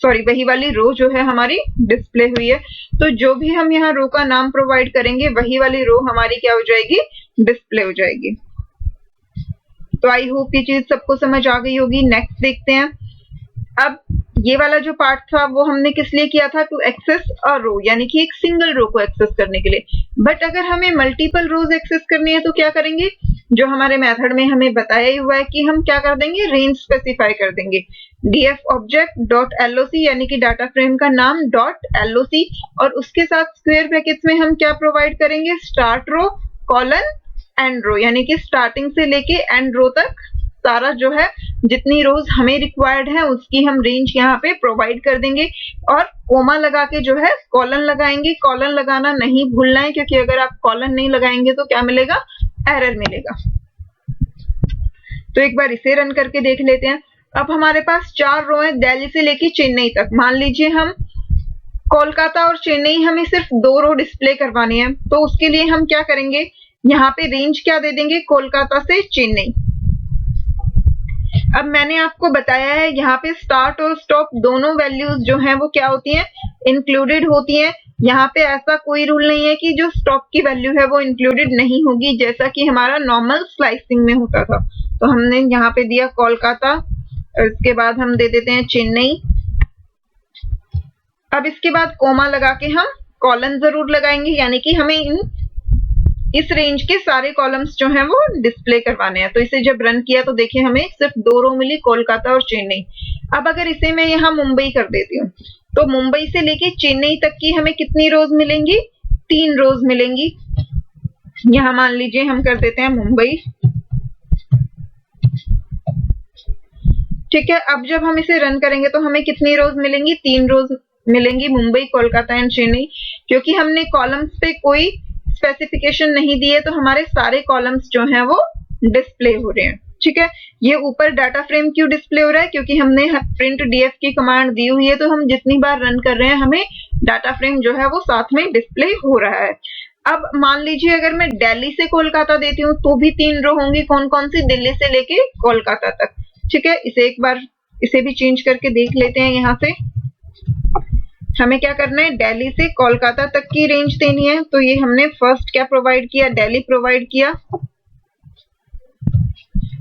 सॉरी वही वाली रो जो है हमारी डिस्प्ले हुई है। तो जो भी हम यहाँ रो का नाम प्रोवाइड करेंगे वही वाली रो हमारी क्या हो जाएगी, डिस्प्ले हो जाएगी। तो आई होप ये चीज सबको समझ आ गई होगी। नेक्स्ट देखते हैं। अब ये वाला जो पार्ट था वो हमने किस लिए किया था, टू एक्सेस अ रो, यानी कि एक सिंगल रो को एक्सेस करने के लिए। बट अगर हमें मल्टीपल रोज एक्सेस करनी है तो क्या करेंगे, जो हमारे मेथड में हमें बताया ही हुआ है कि हम क्या कर देंगे, रेंज स्पेसिफाई कर देंगे। df ऑब्जेक्ट डॉट loc यानी कि डाटा फ्रेम का नाम डॉट loc, और उसके साथ स्क्वायर ब्रैकेट्स में हम क्या प्रोवाइड करेंगे, स्टार्ट रो कॉलन एंड रो, यानी कि स्टार्टिंग से लेके एंड रो तक सारा जो है जितनी रोज हमें रिक्वायर्ड है उसकी हम रेंज यहाँ पे प्रोवाइड कर देंगे। और कोमा लगा के जो है कॉलन लगाएंगे। कॉलन लगाना नहीं भूलना है, क्योंकि अगर आप कॉलन नहीं लगाएंगे तो क्या मिलेगा, एरर मिलेगा। तो एक बार इसे रन करके देख लेते हैं। अब हमारे पास 4 रो है दिल्ली से लेके चेन्नई तक। मान लीजिए हम कोलकाता और चेन्नई हमें सिर्फ 2 रो डिस्प्ले करवानी है, तो उसके लिए हम क्या करेंगे, यहाँ पे रेंज क्या दे देंगे, कोलकाता से चेन्नई। अब मैंने आपको बताया है यहाँ पे स्टार्ट और स्टॉप दोनों वैल्यूज जो हैं वो क्या होती हैं, इंक्लूडेड होती हैं। यहाँ पे ऐसा कोई रूल नहीं है कि जो स्टॉप की वैल्यू है वो इंक्लूडेड नहीं होगी, जैसा कि हमारा नॉर्मल स्लाइसिंग में होता था। तो हमने यहाँ पे दिया कोलकाता, इसके बाद हम दे देते हैं चेन्नई। अब इसके बाद कोमा लगा के हम कॉलन जरूर लगाएंगे, यानी कि हमें इस रेंज के सारे कॉलम्स जो हैं वो डिस्प्ले करवाने हैं। तो इसे जब रन किया तो देखिए हमें सिर्फ 2 रो मिली, कोलकाता और चेन्नई। अब अगर इसे मैं यहाँ मुंबई कर देती हूँ तो मुंबई से लेके चेन्नई तक की हमें कितनी रोज मिलेंगी, 3 रोज मिलेंगी। यहाँ मान लीजिए हम कर देते हैं मुंबई। ठीक है। अब जब हम इसे रन करेंगे तो हमें कितनी रोज मिलेंगी, 3 रोज मिलेंगी, मुंबई, कोलकाता एंड चेन्नई। क्योंकि हमने कॉलम्स पे कोई स्पेसिफिकेशन नहीं दी है तो हमारे सारे कॉलम्स जो हैं वो डिस्प्ले हो रहे हैं। ठीक है, ये ऊपर डाटा फ्रेम क्यों डिस्प्ले हो रहा है, क्योंकि हमने प्रिंट डीएफ की कमांड दी हुई है, तो हम जितनी बार रन कर रहे हैं हमें डाटा फ्रेम जो है वो साथ में डिस्प्ले हो रहा है। अब मान लीजिए अगर मैं दिल्ली से कोलकाता देती हूँ तो भी 3 रो होंगी, कौन कौन सी, दिल्ली से लेके कोलकाता तक। ठीक है, इसे एक बार इसे भी चेंज करके देख लेते हैं। यहाँ से हमें क्या करना है, दिल्ली से कोलकाता तक की रेंज देनी है, तो ये हमने फर्स्ट क्या प्रोवाइड किया, दिल्ली प्रोवाइड किया,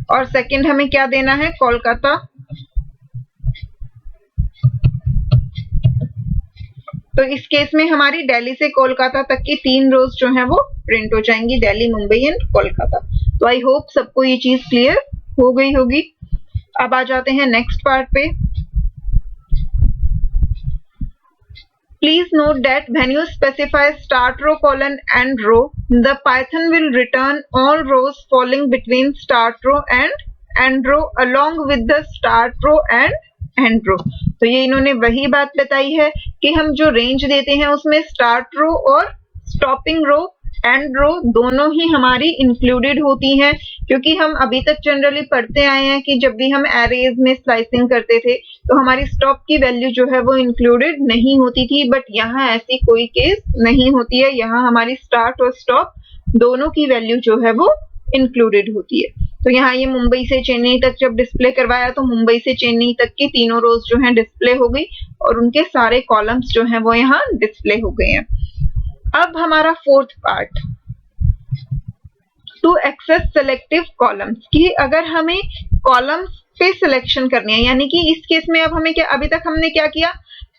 और सेकंड हमें क्या देना है, कोलकाता। तो इस केस में हमारी दिल्ली से कोलकाता तक की 3 रोज जो है वो प्रिंट हो जाएंगी, दिल्ली, मुंबई एंड कोलकाता। तो आई होप सबको ये चीज क्लियर हो गई होगी। अब आ जाते हैं नेक्स्ट पार्ट पे। Please note that when you specify start row, colon and row, the Python will return all rows falling between start row and end row along with the start row and end row। तो ये इन्होंने वही बात बताई है कि हम जो रेंज देते हैं उसमें स्टार्ट रो और स्टॉपिंग रो, एंड रो दोनों ही हमारी इंक्लूडेड होती हैं, क्योंकि हम अभी तक जनरली पढ़ते आए हैं कि जब भी हम एरेज में स्लाइसिंग करते थे तो हमारी स्टॉप की वैल्यू जो है वो इंक्लूडेड नहीं होती थी, बट यहाँ ऐसी कोई केस नहीं होती है। यहाँ हमारी स्टार्ट और स्टॉप दोनों की वैल्यू जो है वो इंक्लूडेड होती है। तो यहाँ ये मुंबई से चेन्नई तक जब डिस्प्ले करवाया तो मुंबई से चेन्नई तक की 3 रोज जो है डिस्प्ले हो गई और उनके सारे कॉलम्स जो है वो यहाँ डिस्प्ले हो गए हैं। अब हमारा fourth part, to access selective columns, कि अगर हमें कॉलम्स पे सिलेक्शन करनी है, यानी कि इस केस में अब हमें क्या, अभी तक हमने क्या किया,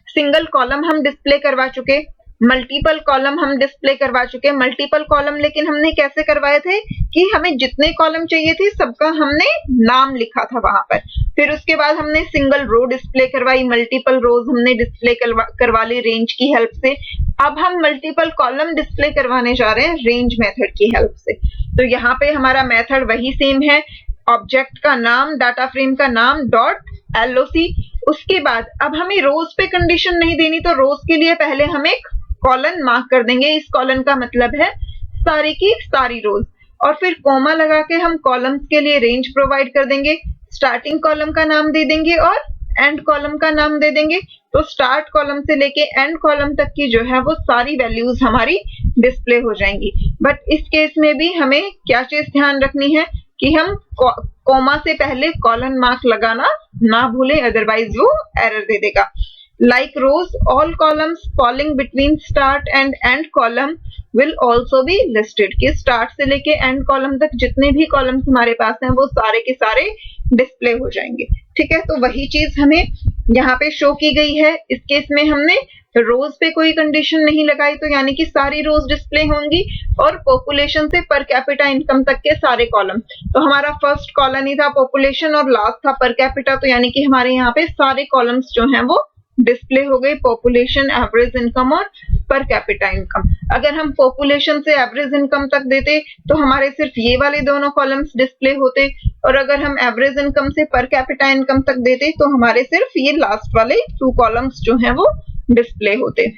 सिंगल कॉलम हम डिस्प्ले करवा चुके, मल्टीपल कॉलम हम डिस्प्ले करवा चुके। मल्टीपल कॉलम लेकिन हमने कैसे करवाए थे कि हमें जितने कॉलम चाहिए थे सबका हमने नाम लिखा था वहां पर। फिर उसके बाद हमने सिंगल रो डिस्प्ले करवाई, मल्टीपल रोज हमने डिस्प्ले करवा ली रेंज की हेल्प से। अब हम मल्टीपल कॉलम डिस्प्ले करवाने जा रहे हैं रेंज मेथड की हेल्प से। तो यहाँ पे हमारा मेथड वही सेम है, ऑब्जेक्ट का नाम, डाटा फ्रेम का नाम डॉट LOC। उसके बाद अब हमें रोज पे कंडीशन नहीं देनी, तो रोज के लिए पहले हम एक कॉलन मार्क कर देंगे। इस कॉलन का मतलब है सारी की सारी रोज, और फिर कोमा लगा के हम कॉलम्स के लिए रेंज प्रोवाइड कर देंगे। स्टार्टिंग कॉलम का नाम दे देंगे और एंड कॉलम का नाम दे देंगे। तो स्टार्ट कॉलम से लेके एंड कॉलम तक की जो है वो सारी वैल्यूज हमारी डिस्प्ले हो जाएंगी। बट इस केस में भी हमें क्या चीज ध्यान रखनी है कि हम कोमा से पहले कॉलन मार्क लगाना ना भूलें, अदरवाइज वो एरर दे देगा। Like rows, all columns falling between start and end column will also be listed, कि start से लेके end column तक जितने भी columns हमारे पास हैं वो सारे के सारे डिस्प्ले हो जाएंगे। ठीक है, तो वही चीज हमें यहाँ पे शो की गई है। इस केस में हमने रोज पे कोई कंडीशन नहीं लगाई, तो यानी कि सारी रोज डिस्प्ले होंगी, और पॉपुलेशन से पर कैपिटा इनकम तक के सारे कॉलम। तो हमारा फर्स्ट कॉलम ही था पॉपुलेशन और लास्ट था पर कैपिटा, तो यानी कि हमारे यहाँ पे सारे कॉलम्स जो हैं वो डिस्प्ले हो गई, पॉपुलेशन, एवरेज इनकम और पर कैपिटा इनकम। अगर हम पॉपुलेशन से एवरेज इनकम तक देते तो हमारे सिर्फ ये वाले दोनों कॉलम्स डिस्प्ले होते, और अगर हम एवरेज इनकम से पर कैपिटा इनकम तक देते तो हमारे सिर्फ ये लास्ट वाले 2 कॉलम्स जो हैं वो डिस्प्ले होते।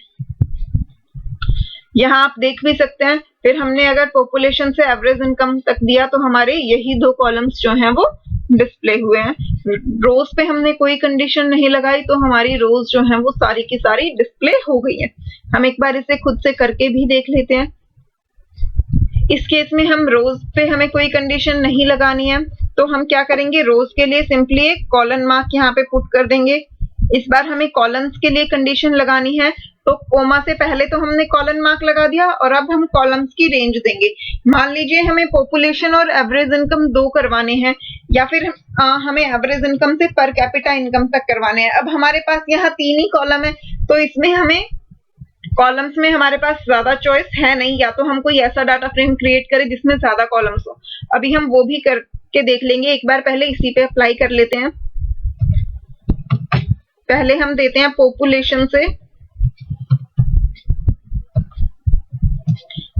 यहाँ आप देख भी सकते हैं, फिर हमने अगर पॉपुलेशन से एवरेज इनकम तक दिया तो हमारे यही 2 कॉलम्स जो हैं वो डिस्प्ले हुए हैं। रोज पे हमने कोई कंडीशन नहीं लगाई तो हमारी रोज जो हैं वो सारी की सारी डिस्प्ले हो गई है। हम एक बार इसे खुद से करके भी देख लेते हैं। इस केस में हम रोज पे हमें कोई कंडीशन नहीं लगानी है, तो हम क्या करेंगे, रोज के लिए सिंपली एक कॉलन मार्क यहाँ पे पुट कर देंगे। इस बार हमें कॉलम्स के लिए कंडीशन लगानी है, तो कोमा से पहले तो हमने कॉलन मार्क लगा दिया और अब हम कॉलम्स की रेंज देंगे। मान लीजिए हमें पॉपुलेशन और एवरेज इनकम 2 करवाने हैं, या फिर हमें एवरेज इनकम से पर कैपिटा इनकम तक करवाने हैं। अब हमारे पास यहाँ 3 ही कॉलम है, तो इसमें हमें कॉलम्स में हमारे पास ज्यादा चॉइस है नहीं, या तो हम कोई ऐसा डाटा फ्रेम क्रिएट करें जिसमें ज्यादा कॉलम्स हो। अभी हम वो भी करके देख लेंगे। एक बार पहले इसी पे अप्लाई कर लेते हैं। पहले हम देते हैं पॉपुलेशन से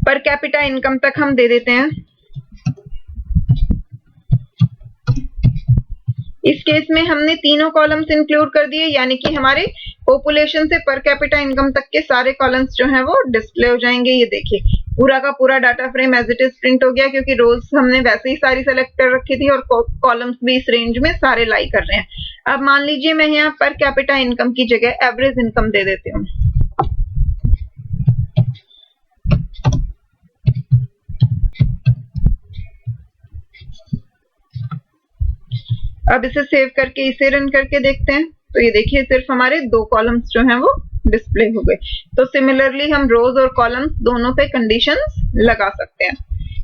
पर कैपिटा इनकम तक हम दे देते हैं। इस केस में हमने तीनों कॉलम्स इंक्लूड कर दिए, यानी कि हमारे पॉपुलेशन से पर कैपिटा इनकम तक के सारे कॉलम्स जो हैं वो डिस्प्ले हो जाएंगे। ये देखिए पूरा का पूरा data frame as it is print हो गया, क्योंकि रोज हमने वैसे ही सारी सेलेक्ट कर रखी थी और कॉलम्स भी इस रेंज में सारे लाई कर रहे हैं। अब मान लीजिए मैं यहाँ पर कैपिटा इनकम की जगह एवरेज इनकम दे देती हूँ। अब इसे सेव करके इसे रन करके देखते हैं, तो ये देखिए सिर्फ हमारे 2 कॉलम्स जो हैं वो डिस्प्ले हो गए। तो सिमिलरली हम रोज और कॉलम्स दोनों पे कंडीशंस लगा सकते हैं।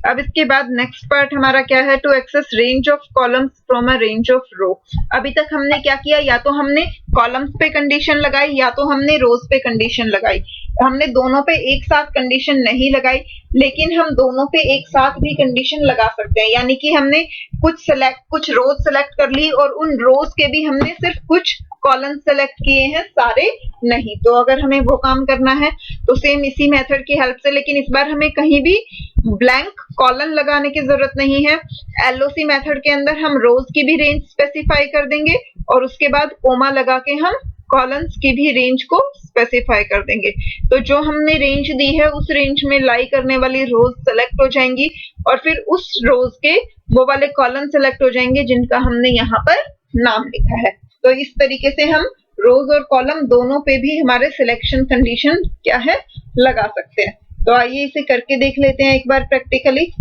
अब इसके बाद नेक्स्ट पार्ट हमारा क्या है, to access range of columns from a range of row. अभी तक हमने क्या किया, या तो हमने कॉलम्स पे कंडीशन लगाई या तो हमने रोज पे कंडीशन लगाई। हमने दोनों पे एक साथ कंडीशन नहीं लगाई, लेकिन हम दोनों पे एक साथ भी कंडीशन लगा सकते हैं। यानी कि हमने कुछ रोज सेलेक्ट कर ली और उन रोज के भी हमने सिर्फ कुछ कॉलम सेलेक्ट किए हैं, सारे नहीं। तो अगर हमें वो काम करना है तो सेम इसी मेथड की हेल्प से, लेकिन इस बार हमें कहीं भी ब्लैंक कॉलम लगाने की जरूरत नहीं है। एलओसी मेथड के अंदर हम रोज की भी रेंज स्पेसिफाई कर देंगे और उसके बाद कोमा लगा के हम कॉलम्स की भी रेंज को स्पेसिफाई कर देंगे। तो जो हमने रेंज दी है उस रेंज में लाई करने वाली रोज सेलेक्ट हो जाएंगी और फिर उस रोज के वो वाले कॉलम सेलेक्ट हो जाएंगे जिनका हमने यहाँ पर नाम लिखा है। तो इस तरीके से हम रोज और कॉलम दोनों पे भी हमारे सिलेक्शन कंडीशन क्या है लगा सकते हैं। तो आइए इसे करके देख लेते हैं एक बार प्रैक्टिकली।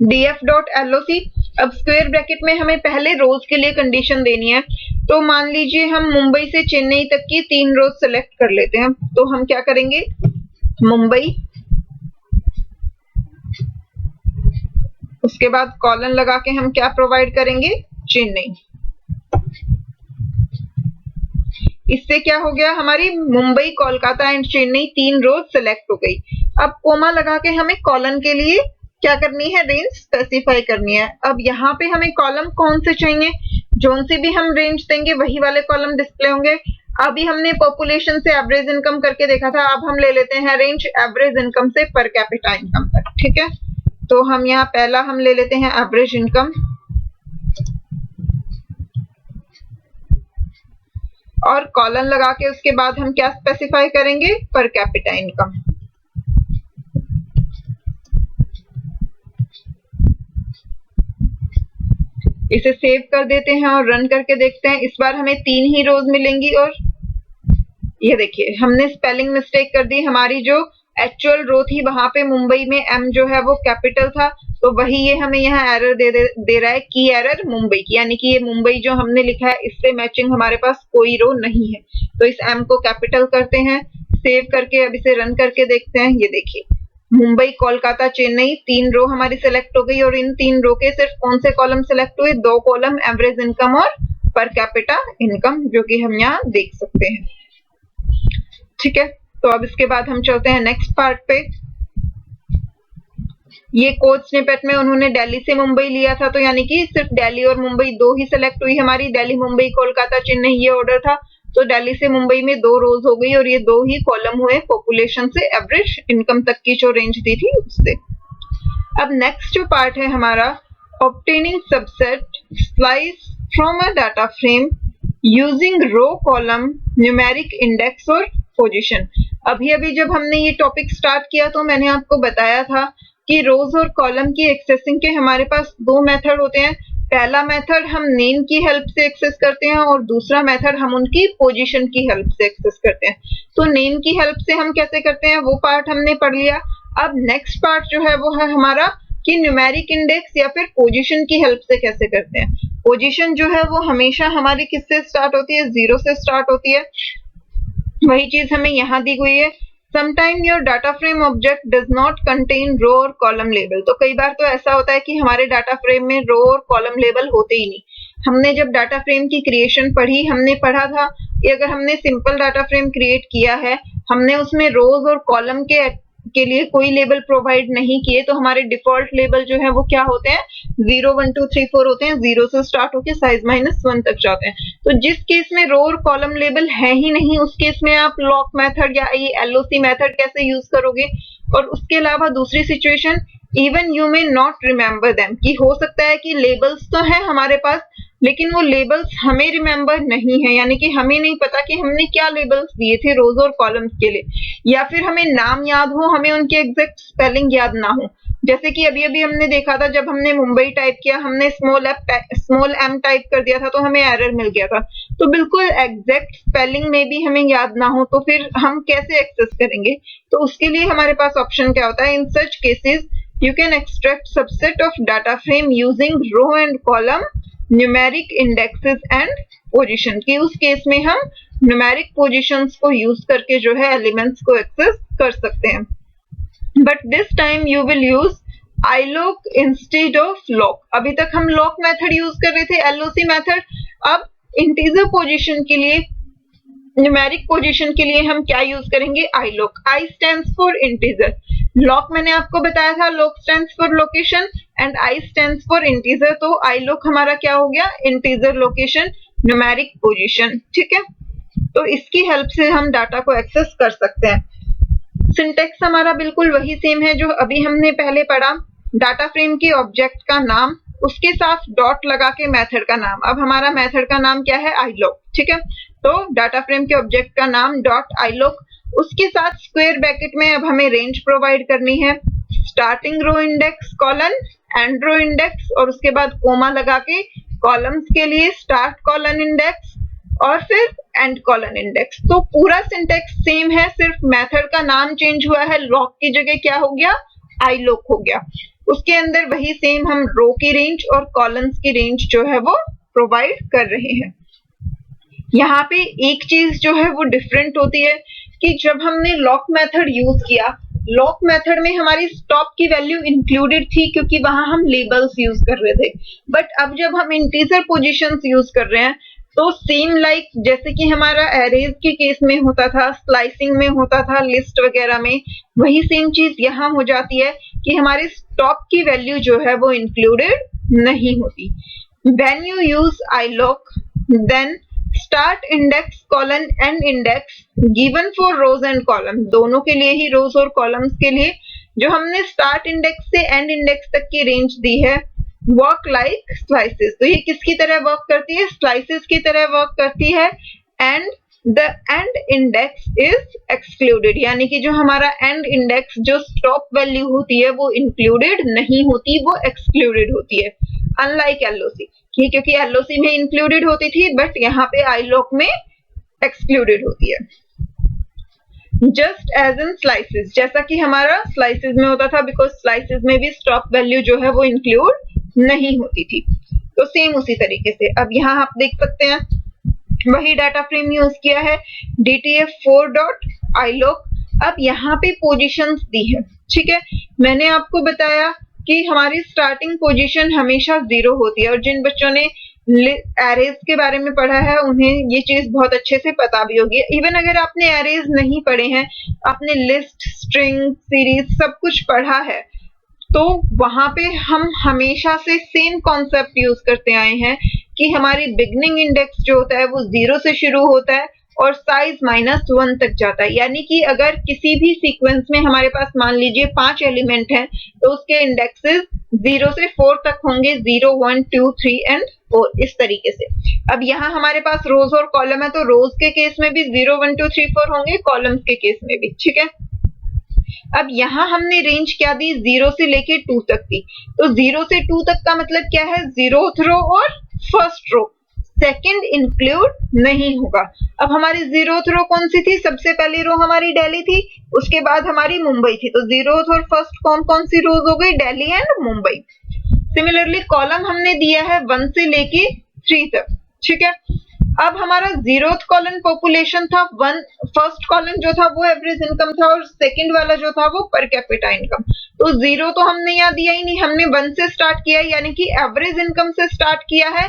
df.loc, अब स्क्वायर ब्रैकेट में हमें पहले रोज के लिए कंडीशन देनी है। तो मान लीजिए हम मुंबई से चेन्नई तक की 3 रोज सेलेक्ट कर लेते हैं। तो हम क्या करेंगे, मुंबई, उसके बाद कॉलन लगा के हम क्या प्रोवाइड करेंगे, चेन्नई। इससे क्या हो गया, हमारी Mumbai, Kolkata and Chennai 3 rows select हो गई। अब कोमा लगा के हमें कॉलन के लिए क्या करनी है, रेंज स्पेसिफाई करनी है। अब यहाँ पे हमें कॉलम कौन से चाहिए, जोन से भी हम रेंज देंगे वही वाले कॉलम डिस्प्ले होंगे। अभी हमने पॉपुलेशन से एवरेज इनकम करके देखा था, अब हम ले लेते हैं रेंज एवरेज इनकम से पर कैपिटा इनकम तक। ठीक है, तो हम यहाँ पहला हम ले लेते हैं एवरेज इनकम और कॉलन लगा के उसके बाद हम क्या स्पेसिफाई करेंगे, पर कैपिटा इनकम। इसे सेव कर देते हैं और रन करके देखते हैं। इस बार हमें 3 ही रोज मिलेंगी और ये देखिए हमने स्पेलिंग मिस्टेक कर दी। हमारी जो एक्चुअल रो थी वहां पे मुंबई में एम जो है वो कैपिटल था, तो वही ये हमें यहाँ एरर दे रहा है, की एरर मुंबई की, यानी कि ये मुंबई जो हमने लिखा है इससे मैचिंग हमारे पास कोई रो नहीं है। तो इस एम को कैपिटल करते हैं, सेव करके अब इसे रन करके देखते हैं। ये देखिए मुंबई, कोलकाता, चेन्नई 3 रो हमारी सेलेक्ट हो गई और इन 3 रो के सिर्फ कौन से कॉलम सेलेक्ट हुए, 2 कॉलम एवरेज इनकम और पर कैपिटा इनकम, जो कि हम यहाँ देख सकते हैं। ठीक है, तो अब इसके बाद हम चलते हैं नेक्स्ट पार्ट पे। ये कोड स्निपेट में उन्होंने दिल्ली से मुंबई लिया था, तो यानी कि सिर्फ दिल्ली और मुंबई 2 ही सेलेक्ट हुई हमारी। दिल्ली, मुंबई, कोलकाता, चेन्नई ये ऑर्डर था, तो दिल्ली से मुंबई में 2 रोज हो गई और ये 2 ही कॉलम हुए पॉपुलेशन से एवरेज इनकम तक की जो रेंज दी थी उससे। अब नेक्स्ट जो पार्ट है हमारा, obtaining subset slice from a data frame using row, column, numeric index और पोजीशन। अभी जब हमने ये टॉपिक स्टार्ट किया तो मैंने आपको बताया था कि रोज और कॉलम की एक्सेसिंग के हमारे पास 2 मेथड होते हैं। पहला मेथड हम नेम की हेल्प से एक्सेस करते हैं और दूसरा मेथड हम उनकी पोजीशन की हेल्प से एक्सेस करते हैं। तो नेम की हेल्प से हम कैसे करते हैं वो पार्ट हमने पढ़ लिया। अब नेक्स्ट पार्ट जो है वो है हमारा कि न्यूमेरिक इंडेक्स या फिर पोजीशन की हेल्प से कैसे करते हैं। पोजीशन जो है वो हमेशा हमारी किससे स्टार्ट होती है, 0 से स्टार्ट होती है। वही चीज हमें यहाँ दी हुई है, Sometime your data frame object does not contain row और column label। तो कई बार तो ऐसा होता है कि हमारे डाटा फ्रेम में रो और कॉलम लेबल होते ही नहीं। हमने जब डाटा फ्रेम की क्रिएशन पढ़ी, हमने पढ़ा था कि अगर हमने सिंपल डाटा फ्रेम क्रिएट किया है, हमने उसमें रोज और कॉलम के लिए कोई लेबल प्रोवाइड नहीं किए, तो हमारे डिफॉल्ट लेबल जो है वो क्या होते हैं, 0 1 2 3 4 होते हैं। 0 से स्टार्ट होकर साइज -1 तक जाते हैं। तो जिस केस में रो और कॉलम लेबल है ही नहीं, उस केस में आप लॉक मेथड या ये एलओसी मेथड कैसे यूज करोगे। और उसके अलावा दूसरी situation, even you may not remember them, कि हो सकता है कि लेबल्स तो हैं हमारे पास लेकिन वो लेबल्स हमें रिमेम्बर नहीं है, यानी कि हमें नहीं पता कि हमने क्या लेबल्स दिए थे रोज और कॉलम्स के लिए, या फिर हमें नाम याद हो, हमें उनके एग्जैक्ट स्पेलिंग याद ना हो। जैसे कि अभी अभी हमने देखा था, जब हमने मुंबई टाइप किया, हमने स्मॉल एम टाइप कर दिया था तो हमें एरर मिल गया था। तो बिल्कुल एग्जैक्ट स्पेलिंग में भी हमें याद ना हो तो फिर हम कैसे एक्सेस करेंगे? तो उसके लिए हमारे पास ऑप्शन क्या होता है, in such cases you can extract subset of data frame using row and column numeric indexes and position, कि उस केस में हम numeric positions को यूज करके जो है एलिमेंट्स को एक्सेस कर सकते हैं। But this time you will use iloc instead of loc। अभी तक हम loc मेथड यूज कर रहे थे, loc मेथड। अब इंटीजर पोजीशन के लिए, न्यूमेरिक पोजीशन के लिए हम क्या यूज करेंगे, iloc। I stands for integer, loc मैंने आपको बताया था, loc stands for location and I stands for integer, तो iloc हमारा क्या हो गया, integer location न्यूमेरिक पोजीशन। ठीक है, तो इसकी हेल्प से हम डाटा को एक्सेस कर सकते हैं। सिंटेक्स हमारा बिल्कुल वही सेम है जो अभी हमने पहले पढ़ा, डाटा फ्रेम के ऑब्जेक्ट का नाम, उसके साथ डॉट लगा के मेथड का नाम। अब हमारा मेथड का नाम क्या है, iloc। ठीक है, तो डाटा फ्रेम के ऑब्जेक्ट का नाम डॉट iloc, उसके साथ स्क्वायर ब्रैकेट में अब हमें रेंज प्रोवाइड करनी है, starting row index colon and row index, और उसके बाद कोमा लगा के कॉलम्स के लिए स्टार्ट कॉलन इंडेक्स और फिर एंड कॉलन इंडेक्स। तो पूरा सिंटेक्स सेम है, सिर्फ मेथड का नाम चेंज हुआ है, लॉक की जगह क्या हो गया, iloc हो गया। उसके अंदर वही सेम हम रो की रेंज और कॉलम्स की रेंज जो है वो प्रोवाइड कर रहे हैं। यहाँ पे एक चीज जो है वो डिफरेंट होती है कि जब हमने लॉक मेथड यूज किया, लॉक मेथड में हमारी स्टॉप की वैल्यू इंक्लूडेड थी क्योंकि वहां हम लेबल्स यूज कर रहे थे। बट अब जब हम इंटीजर पोजीशंस यूज कर रहे हैं तो सेम लाइक जैसे कि हमारा एरेज के केस में होता था, स्लाइसिंग में होता था, लिस्ट वगैरह में, वही सेम चीज यहाँ हो जाती है कि हमारी स्टॉप की वैल्यू जो है वो इंक्लूडेड नहीं होती। When you use iloc, then start index colon and index given for rows and columns, दोनों के लिए ही, रोज और कॉलम्स के लिए जो हमने स्टार्ट इंडेक्स से एंड इंडेक्स तक की रेंज दी है, वर्क लाइक स्लाइसेस। तो ये किसकी तरह वर्क करती है, स्लाइसेस की तरह वर्क करती है। And the end index is excluded, यानी कि जो हमारा एंड इंडेक्स जो स्टॉप वैल्यू होती है वो इंक्लूडेड नहीं होती, वो एक्सक्लूडेड होती है, अनलाइक LOC। क्योंकि LOC में इंक्लूडेड होती थी बट यहाँ पे iloc में एक्सक्लूडेड होती है। जस्ट एज इन स्लाइसेस, जैसा कि हमारा स्लाइसेस में होता था, बिकॉज स्लाइसेस में भी स्टॉप वैल्यू जो है वो इंक्लूड नहीं होती थी। तो सेम उसी तरीके से अब यहाँ आप देख सकते हैं वही डाटा फ्रेम यूज किया है, DTF4.iloc। अब यहाँ पे पोजीशंस दी है। ठीक है, मैंने आपको बताया कि हमारी स्टार्टिंग पोजीशन हमेशा 0 होती है, और जिन बच्चों ने एरेज के बारे में पढ़ा है उन्हें ये चीज बहुत अच्छे से पता भी होगी। इवन अगर आपने एरेज नहीं पढ़े हैं, आपने लिस्ट, स्ट्रिंग, सीरीज सब कुछ पढ़ा है, तो वहां पे हम हमेशा से सेम कॉन्सेप्ट यूज करते आए हैं कि हमारी बिगनिंग इंडेक्स जो होता है वो 0 से शुरू होता है और साइज -1 तक जाता है। यानी कि अगर किसी भी सीक्वेंस में हमारे पास मान लीजिए 5 एलिमेंट हैं तो उसके इंडेक्सेस 0 से 4 तक होंगे, 0, 1, 2, 3 एंड 4, इस तरीके से। अब यहाँ हमारे पास रोज और कॉलम है, तो रोज के केस में भी 0, 1, 2, 3, 4 होंगे, कॉलम्स के केस में भी। ठीक है, अब यहाँ हमने रेंज क्या दी, 0 से लेके 2 तक दी। तो 0 से 2 तक का मतलब क्या है, 0th रो और फर्स्ट रो, सेकंड इंक्लूड नहीं होगा। अब हमारी 0th रो कौन सी थी, सबसे पहली रो हमारी दिल्ली थी, उसके बाद हमारी मुंबई थी, तो 0th और फर्स्ट कौन सी रोज हो गई, Delhi and Mumbai. Similarly column हमने दिया है 1 से लेके 3 तक। ठीक है, अब हमारा 0th कॉलम पॉपुलेशन था, फर्स्ट कॉलम जो था वो एवरेज इनकम था और सेकंड वाला जो था वो पर कैपिटा इनकम। तो 0 तो हमने यहाँ दिया ही नहीं, हमने 1 से स्टार्ट किया, यानी कि एवरेज इनकम से स्टार्ट किया है।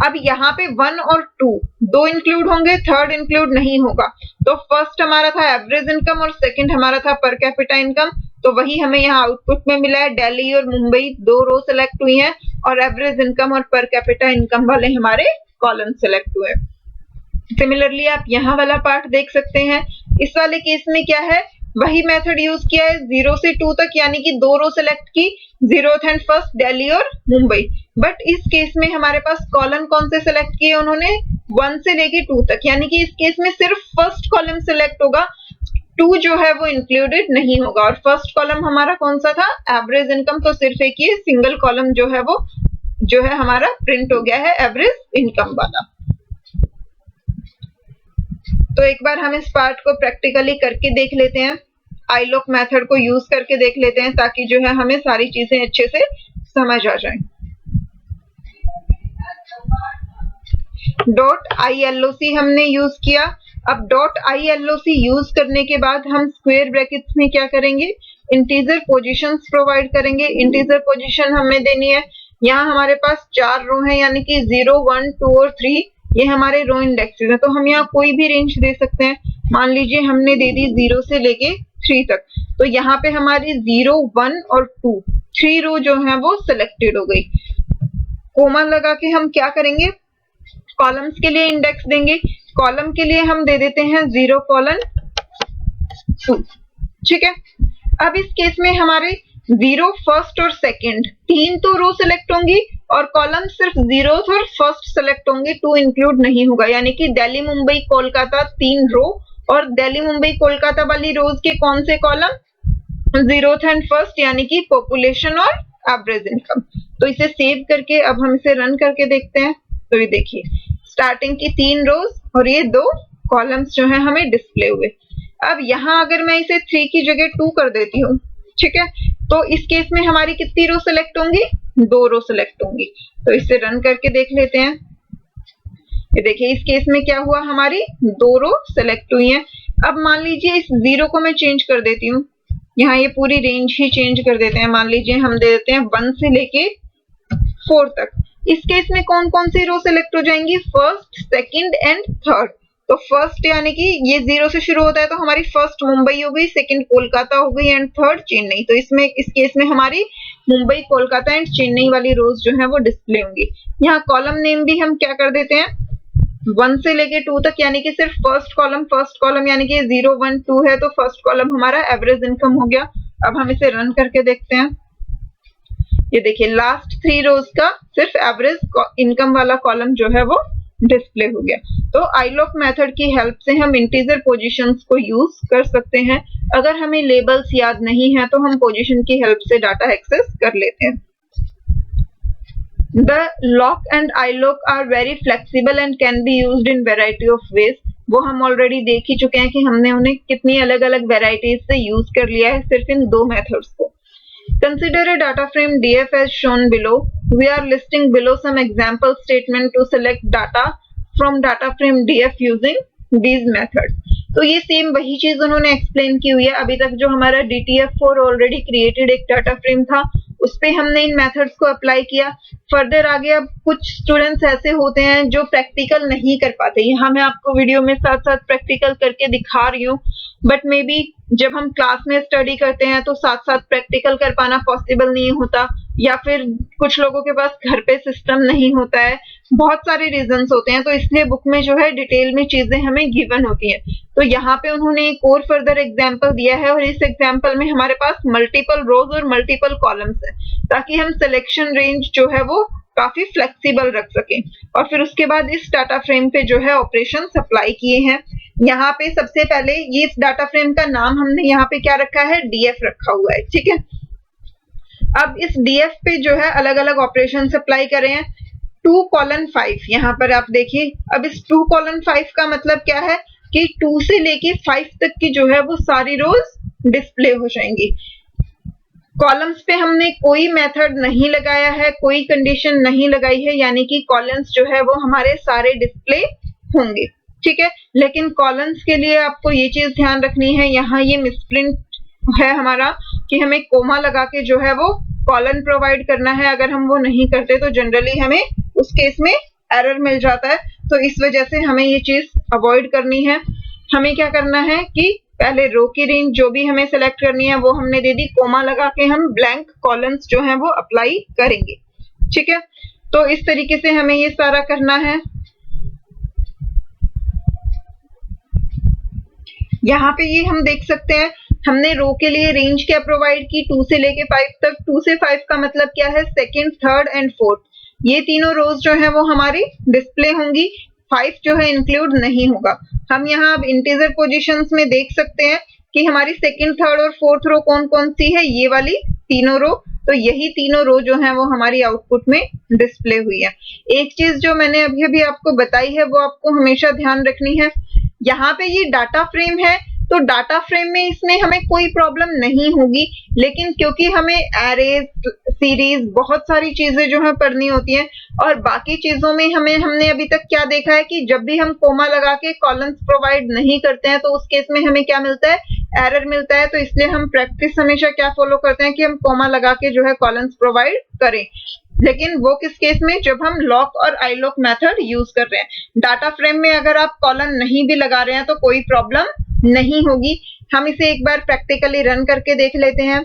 अब यहाँ पे 1 और 2 दो इंक्लूड होंगे, थर्ड इंक्लूड नहीं होगा। तो फर्स्ट हमारा था एवरेज इनकम और सेकंड हमारा था पर कैपिटा इनकम। तो वही हमें यहाँ आउटपुट में मिला है, दिल्ली और मुंबई 2 रो सेलेक्ट हुई हैं और एवरेज इनकम और पर कैपिटा इनकम वाले हमारे कॉलम सेलेक्ट हुए। सिमिलरली आप यहाँ वाला पार्ट देख सकते हैं, इस वाले केस में क्या है, वही मेथड यूज किया है 0 से 2 तक, यानी कि 2 रो सेलेक्ट की, 0th एंड फर्स्ट दिल्ली और मुंबई। बट इस केस में हमारे पास कॉलम कौन से सेलेक्ट किए उन्होंने, 1 से लेके 2 तक, यानी कि इस केस में सिर्फ फर्स्ट कॉलम सेलेक्ट होगा, 2 जो है वो इंक्लूडेड नहीं होगा। और फर्स्ट कॉलम हमारा कौन सा था, एवरेज इनकम, तो सिर्फ एक ये सिंगल कॉलम जो है वो जो है हमारा प्रिंट हो गया है एवरेज इनकम वाला। तो एक बार हम इस पार्ट को प्रैक्टिकली करके देख लेते हैं, आईलॉक मेथड को यूज करके देख लेते हैं, ताकि जो है हमें सारी चीजें अच्छे से समझ आ जाए। .ILOC हमने यूज किया। अब .ILOC यूज करने के बाद हम स्क्वायर ब्रैकेट्स में क्या करेंगे, इंटीजर पोजीशंस प्रोवाइड करेंगे। इंटीजर पोजीशन हमें देनी है, यहाँ हमारे पास 4 रो हैं, यानी कि 0, 1, 2 और 3, ये हमारे रो इंडेक्सेस हैं। तो हम यहाँ कोई भी रेंज दे सकते हैं। मान लीजिए हमने दे दी 0 से लेके 3 तक, तो यहाँ पे हमारी 0, 1 और 2, 3 रो जो है वो सिलेक्टेड हो गई। कोमा लगा के हम क्या करेंगे, कॉलम्स के लिए इंडेक्स देंगे। कॉलम के लिए हम दे देते हैं 0:2, ठीक है। अब इस केस में हमारे 0, फर्स्ट और सेकंड 3 तो रो सिलेक्ट होंगी, और कॉलम सिर्फ 0 और फर्स्ट सिलेक्ट होंगे, 2 इंक्लूड नहीं होगा। यानी कि दिल्ली मुंबई कोलकाता 3 रो, और दिल्ली मुंबई कोलकाता वाली रोज के कौन से कॉलम, 0th एंड फर्स्ट, यानी कि पॉपुलेशन और एवरेज इनकम। तो इसे सेव करके अब हम इसे रन करके देखते हैं। तो ये देखिए, स्टार्टिंग की 3 रोज और ये 2 कॉलम्स जो है हमें डिस्प्ले हुए। अब यहाँ अगर मैं इसे 3 की जगह 2 कर देती हूँ, ठीक है, तो इस केस में हमारी कितनी रो सिलेक्ट होंगी, 2 रो सिलेक्ट होंगी। तो इसे रन करके देख लेते हैं। ये देखिए, इस केस में क्या हुआ, हमारी 2 रो सिलेक्ट हुई हैं। अब मान लीजिए इस 0 को मैं चेंज कर देती हूँ, यहाँ ये पूरी रेंज ही चेंज कर देते हैं। मान लीजिए हम दे देते हैं 1 से लेके 4 तक। इस केस में कौन कौन सी रो सिलेक्ट हो जाएंगी, फर्स्ट, सेकंड एंड थर्ड। तो फर्स्ट यानी कि ये 0 से शुरू होता है, तो हमारी फर्स्ट मुंबई हो गई, सेकंड कोलकाता हो गई एंड थर्ड चेन्नई। तो इसमें इस केस में हमारी मुंबई, कोलकाता एंड चेन्नई वाली रोज जो है वो डिस्प्ले होंगी। यहाँ कॉलम नेम भी हम क्या कर देते हैं, 1 से लेके 2 तक, यानी कि सिर्फ फर्स्ट कॉलम यानी कि 0, 1, 2 है, तो फर्स्ट कॉलम हमारा एवरेज इनकम हो गया। अब हम इसे रन करके देखते हैं। ये देखिए, लास्ट 3 रोज का सिर्फ एवरेज इनकम वाला कॉलम जो है वो डिस्प्ले हो गया। तो आईलॉक मेथड की हेल्प से हम इंटीजर पोजीशंस को यूज कर सकते हैं। अगर हमें लेबल्स याद नहीं है तो हम पोजीशन की हेल्प से डाटा एक्सेस कर लेते हैं। The lock and iLock are very flexible and can be used in variety of ways. वो हम ऑलरेडी देख ही चुके हैं कि हमने उन्हें कितनी अलग अलग वेराइटीज से यूज कर लिया है सिर्फ इन 2 मेथड्स को। Consider a data frame DF as shown below. We are listing below some example statement to select data from data frame DF using these methods. तो ये सेम वही चीज उन्होंने एक्सप्लेन की हुई है। अभी तक जो हमारा DTF4 ऑलरेडी क्रिएटेड एक डाटा फ्रेम था, उस पे हमने इन मेथड्स को अप्लाई किया। फर्दर आगे अब कुछ स्टूडेंट्स ऐसे होते हैं जो प्रैक्टिकल नहीं कर पाते। यहाँ मैं आपको वीडियो में साथ साथ प्रैक्टिकल करके दिखा रही हूँ, बट मे बी जब हम क्लास में स्टडी करते हैं तो साथ साथ प्रैक्टिकल कर पाना पॉसिबल नहीं होता, या फिर कुछ लोगों के पास घर पे सिस्टम नहीं होता है, बहुत सारे रीजंस होते हैं। तो इसलिए बुक में जो है डिटेल में चीजें हमें गिवन होती हैं। तो यहाँ पे उन्होंने एक और फर्दर एग्जांपल दिया है, और इस एग्जांपल में हमारे पास मल्टीपल रोज और मल्टीपल कॉलम्स है, ताकि हम सिलेक्शन रेंज जो है वो काफी फ्लेक्सिबल रख सकें। और फिर उसके बाद इस डाटा फ्रेम पे जो है ऑपरेशन अप्लाई किए हैं। यहाँ पे सबसे पहले ये इस डाटा फ्रेम का नाम हमने यहाँ पे क्या रखा है, डीएफ रखा हुआ है, ठीक है। अब इस डीएफ पे जो है अलग अलग ऑपरेशन अप्लाई कर रहे हैं। 2:5 यहाँ पर आप देखिए। अब इस 2:5 का मतलब क्या है कि 2 से लेके 5 तक की जो है वो सारी रोज डिस्प्ले हो जाएंगी। कॉलम्स पे हमने कोई मेथड नहीं लगाया है, कोई कंडीशन नहीं लगाई है, यानी कि कॉलम्स जो है वो हमारे सारे डिस्प्ले होंगे, ठीक है। लेकिन कॉलम्स के लिए आपको ये चीज ध्यान रखनी है, यहाँ ये मिसप्रिंट है हमारा कि हमें कोमा लगा के जो है वो कॉलन प्रोवाइड करना है। अगर हम वो नहीं करते तो जनरली हमें उस केस में एरर मिल जाता है। तो इस वजह से हमें ये चीज अवॉइड करनी है। हमें क्या करना है कि पहले रो की रेंज जो भी हमें सेलेक्ट करनी है वो हमने दे दी, कोमा लगा के हम ब्लैंक कॉलम्स जो है वो अप्लाई करेंगे, ठीक है। तो इस तरीके से हमें ये सारा करना है। यहाँ पे ये हम देख सकते हैं हमने रो के लिए रेंज क्या प्रोवाइड की, 2 से लेके 5 तक। 2 से 5 का मतलब क्या है, सेकंड, थर्ड एंड फोर्थ, ये तीनों रोज जो है वो हमारी डिस्प्ले होंगी, 5 जो है इंक्लूड नहीं होगा। हम यहाँ अब इंटीजर पोजीशंस में देख सकते हैं कि हमारी सेकंड, थर्ड और फोर्थ रो कौन कौन सी है, ये वाली तीनों रो। तो यही तीनों रो जो है वो हमारी आउटपुट में डिस्प्ले हुई है। एक चीज जो मैंने अभी अभी आपको बताई है वो आपको हमेशा ध्यान रखनी है। यहाँ पे ये डाटा फ्रेम है, तो डाटा फ्रेम में इसमें हमें कोई प्रॉब्लम नहीं होगी, लेकिन क्योंकि हमें एरेज, सीरीज, बहुत सारी चीजें जो है पढ़नी होती हैं, और बाकी चीजों में हमने अभी तक क्या देखा है कि जब भी हम कोमा लगा के कॉलम्स प्रोवाइड नहीं करते हैं तो उस केस में हमें क्या मिलता है, एरर मिलता है। तो इसलिए हम प्रैक्टिस हमेशा क्या फॉलो करते हैं कि हम कोमा लगा के जो है कॉलम्स प्रोवाइड करें। लेकिन वो किस केस में, जब हम लॉक और आईलॉक मेथड यूज कर रहे हैं। डाटा फ्रेम में अगर आप कॉलम नहीं भी लगा रहे हैं तो कोई प्रॉब्लम नहीं होगी। हम इसे एक बार प्रैक्टिकली रन करके देख लेते हैं।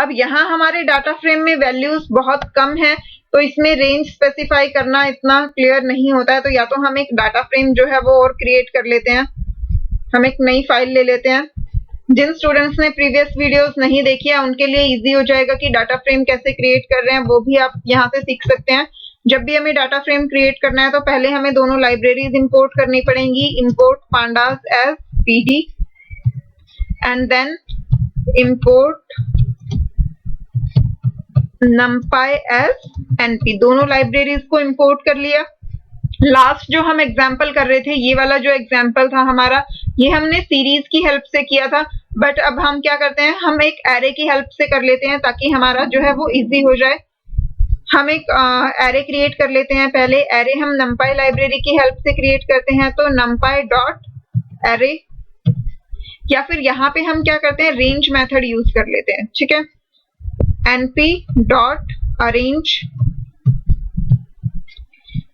अब यहाँ हमारे डाटा फ्रेम में वैल्यूज बहुत कम है, तो इसमें रेंज स्पेसिफाई करना इतना क्लियर नहीं होता है। तो या तो हम एक डाटा फ्रेम जो है वो और क्रिएट कर लेते हैं, हम एक नई फाइल ले लेते हैं। जिन स्टूडेंट्स ने प्रीवियस वीडियोस नहीं देखी है उनके लिए इजी हो जाएगा कि डाटा फ्रेम कैसे क्रिएट कर रहे हैं, वो भी आप यहाँ से सीख सकते हैं। जब भी हमें डाटा फ्रेम क्रिएट करना है तो पहले हमें दोनों लाइब्रेरीज इंपोर्ट करनी पड़ेंगी, import pandas as pd and then import numpy as np। दोनों लाइब्रेरीज को इंपोर्ट कर लिया। लास्ट जो हम एग्जाम्पल कर रहे थे, ये वाला जो एग्जाम्पल था हमारा, ये हमने सीरीज की हेल्प से किया था, बट अब हम क्या करते हैं, हम एक एरे की हेल्प से कर लेते हैं ताकि हमारा जो है वो इजी हो जाए। हम एक एरे क्रिएट कर लेते हैं। पहले एरे हम numpy लाइब्रेरी की हेल्प से क्रिएट करते हैं, तो numpy डॉट एरे, या फिर यहाँ पे हम क्या करते हैं, रेंज मेथड यूज कर लेते हैं। ठीक है, np डॉट अरेंज।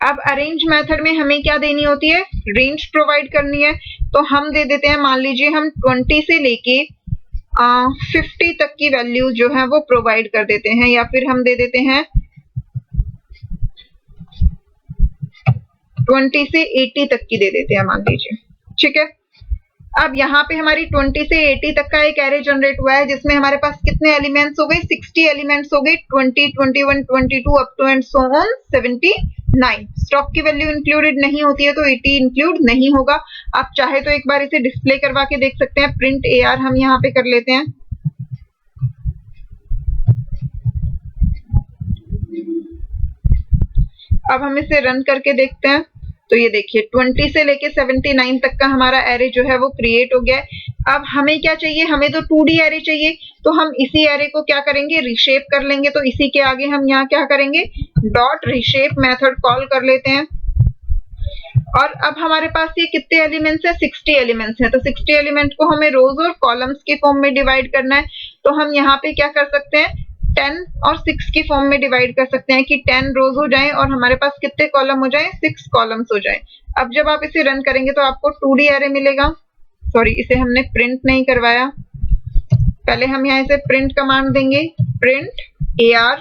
अब अरेंज मेथड में हमें क्या देनी होती है, रेंज प्रोवाइड करनी है। तो हम दे देते हैं, मान लीजिए हम 20 से लेके 50 तक की वैल्यू जो है वो प्रोवाइड कर देते हैं, या फिर हम दे देते हैं 20 से 80 तक की दे देते हैं, मान लीजिए। ठीक है, अब यहाँ पे हमारी 20 से 80 तक का एक एरे जनरेट हुआ है, जिसमें हमारे पास कितने एलिमेंट्स हो गए, 60 एलिमेंट्स हो गए, 20, 21, 22 up to and so on 79। Stock की वैल्यू इंक्लूडेड नहीं होती है तो 80 इंक्लूड नहीं होगा। आप चाहे तो एक बार इसे डिस्प्ले करवा के देख सकते हैं। प्रिंट AR हम यहाँ पे कर लेते हैं। अब हम इसे रन करके देखते हैं, तो ये देखिए 20 से लेके 79 तक का हमारा एरे जो है वो क्रिएट हो गया है। अब हमें क्या चाहिए, हमें तो 2D एरे चाहिए, तो हम इसी एरे को क्या करेंगे, रिशेप कर लेंगे। तो इसी के आगे हम यहाँ क्या करेंगे, डॉट रिशेप मेथड कॉल कर लेते हैं। और अब हमारे पास ये कितने एलिमेंट्स है, 60 एलिमेंट्स हैं। तो 60 एलिमेंट को हमें रोज और कॉलम्स के फॉर्म में डिवाइड करना है। तो हम यहाँ पे क्या कर सकते हैं, 10 और 6 की फॉर्म में डिवाइड कर सकते हैं कि 10 रोज हो जाएं और हमारे पास कितने कॉलम हो जाएं, 6 कॉलम्स हो जाएं। अब जब आप इसे रन करेंगे तो आपको 2D एरे मिलेगा। सॉरी, इसे हमने प्रिंट नहीं करवाया, पहले हम यहाँ इसे प्रिंट कमांड देंगे, प्रिंट AR।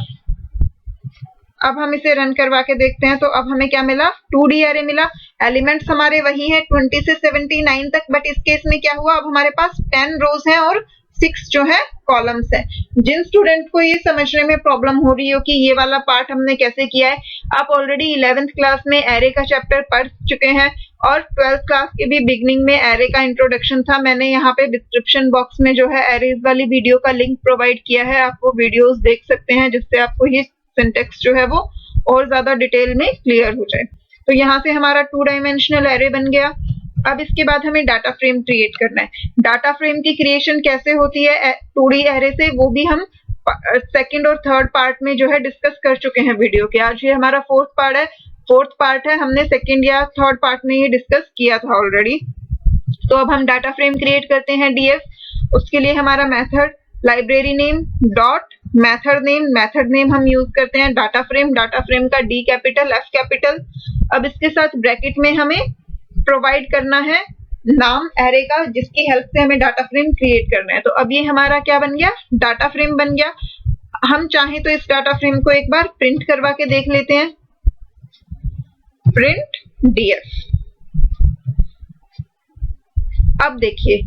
अब हम इसे रन करवा के देखते हैं, तो अब हमें क्या मिला, 2D एरे मिला। एलिमेंट्स हमारे वही हैं 20 से 79 तक, बट इस केस में क्या हुआ, अब हमारे पास 10 रोज हैं और 6 जो है कॉलम्स है। जिन स्टूडेंट को ये समझने में प्रॉब्लम हो रही हो कि ये वाला पार्ट हमने कैसे किया है, आप ऑलरेडी 11th क्लास में एरे का चैप्टर पढ़ चुके हैं और 12th क्लास के भी बिगनिंग में एरे का इंट्रोडक्शन था। मैंने यहाँ पे डिस्क्रिप्शन बॉक्स में जो है एरेज वाली वीडियो का लिंक प्रोवाइड किया है, आप वो वीडियोस देख सकते हैं, जिससे आपको ये सिंटेक्स जो है वो और ज्यादा डिटेल में क्लियर हो जाए। तो यहाँ से हमारा 2 डायमेंशनल एरे बन गया। अब इसके बाद हमें डाटा फ्रेम क्रिएट करना है। डाटा फ्रेम की क्रिएशन कैसे होती है 2D एरे से, वो भी हम सेकंड और थर्ड पार्ट में जो है डिस्कस कर चुके हैं वीडियो के। आज ये हमारा फोर्थ पार्ट है, हमने सेकंड या थर्ड पार्ट में ये डिस्कस किया था ऑलरेडी। तो अब हम डाटा फ्रेम क्रिएट करते हैं DF। उसके लिए हमारा method library name dot method name हम यूज करते हैं डाटा फ्रेम का D कैपिटल F कैपिटल। अब इसके साथ ब्रैकेट में हमें प्रोवाइड करना है नाम एरे का, जिसकी हेल्प से हमें डाटा फ्रेम क्रिएट करना है। तो अब ये हमारा क्या बन गया, डाटा फ्रेम बन गया। हम चाहें तो इस डाटा फ्रेम को एक बार प्रिंट करवा के देख लेते हैं, प्रिंट DF। अब देखिए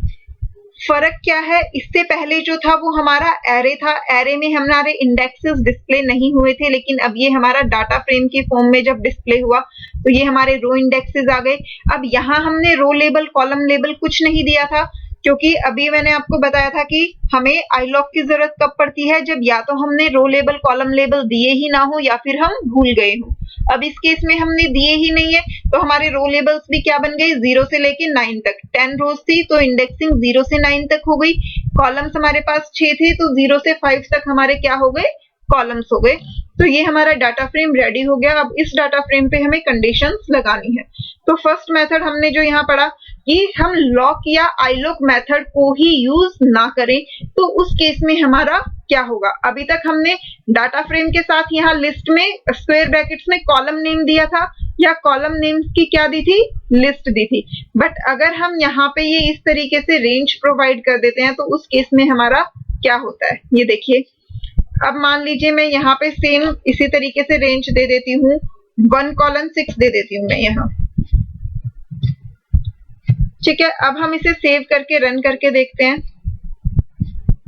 फर्क क्या है, इससे पहले जो था वो हमारा एरे था, एरे में हमारे इंडेक्सेस डिस्प्ले नहीं हुए थे, लेकिन अब ये हमारा डाटा फ्रेम के फॉर्म में जब डिस्प्ले हुआ तो ये हमारे रो इंडेक्सेस आ गए। अब यहाँ हमने रो लेबल कॉलम लेबल कुछ नहीं दिया था, क्योंकि अभी मैंने आपको बताया था कि हमें आईलॉग की जरूरत कब पड़ती है, जब या तो हमने रो लेबल कॉलम लेबल दिए ही ना हो या फिर हम भूल गए हो। अब इस केस में हमने दिए ही नहीं है, तो हमारे रो लेबल्स भी क्या बन गए, 0 से लेके 9 तक। 10 रोज थी तो इंडेक्सिंग 0 से 9 तक हो गई। कॉलम्स हमारे पास 6 थे तो 0 से 5 तक हमारे क्या हो गए, कॉलम्स हो गए। तो ये हमारा डाटा फ्रेम रेडी हो गया। अब इस डाटा फ्रेम पे हमें कंडीशंस लगानी है। तो फर्स्ट मेथड हमने जो यहाँ पढ़ा कि हम लॉक या आईलॉक मेथड को ही यूज ना करें, तो उस केस में हमारा क्या होगा। अभी तक हमने डाटा फ्रेम के साथ यहाँ लिस्ट में स्क्वायर ब्रैकेट्स में कॉलम नेम दिया था या कॉलम नेम्स की क्या दी थी, लिस्ट दी थी। बट अगर हम यहाँ पे ये इस तरीके से रेंज प्रोवाइड कर देते हैं तो उस केस में हमारा क्या होता है, ये देखिए। अब मान लीजिए मैं यहाँ पे सेम इसी तरीके से रेंज दे देती हूँ, 1:6 दे देती हूँ मैं यहाँ, ठीक है। अब हम इसे सेव करके रन करके देखते हैं,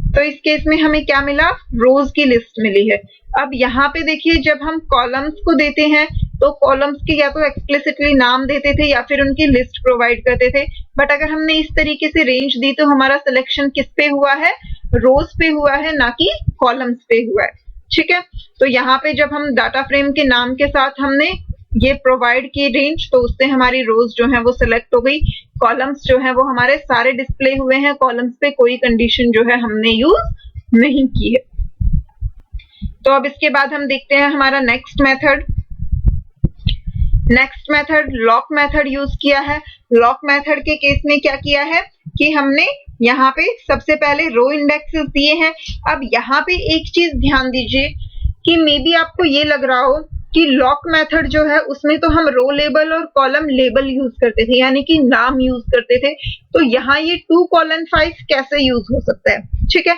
तो इस केस में हमें क्या मिला, रोज की लिस्ट मिली है। अब यहाँ पे देखिए जब हम कॉलम्स को देते हैं तो कॉलम्स के या तो एक्सप्लिसिटली नाम देते थे या फिर उनकी लिस्ट प्रोवाइड करते थे। बट अगर हमने इस तरीके से रेंज दी तो हमारा सिलेक्शन किस पे हुआ है, रोज पे हुआ है, ना कि कॉलम्स पे हुआ है, ठीक है। तो यहाँ पे जब हम डाटा फ्रेम के नाम के साथ हमने ये प्रोवाइड की रेंज, तो उससे हमारी रोज जो है वो सिलेक्ट हो गई। कॉलम्स जो है वो हमारे सारे डिस्प्ले हुए हैं, कॉलम्स पे कोई कंडीशन जो है हमने यूज नहीं की है। तो अब इसके बाद हम देखते हैं हमारा next method. Next method lock method use किया है। लॉक मेथड के केस में क्या किया है कि हमने यहाँ पे सबसे पहले रो इंडेक्सेस दिए हैं। अब यहाँ पे एक चीज ध्यान दीजिए कि मे बी आपको ये लग रहा हो कि लॉक मेथड जो है उसमें तो हम रो लेबल और कॉलम लेबल यूज करते थे, यानी कि नाम यूज करते थे। तो यहाँ ये 2:5 कैसे यूज हो सकता है, ठीक है।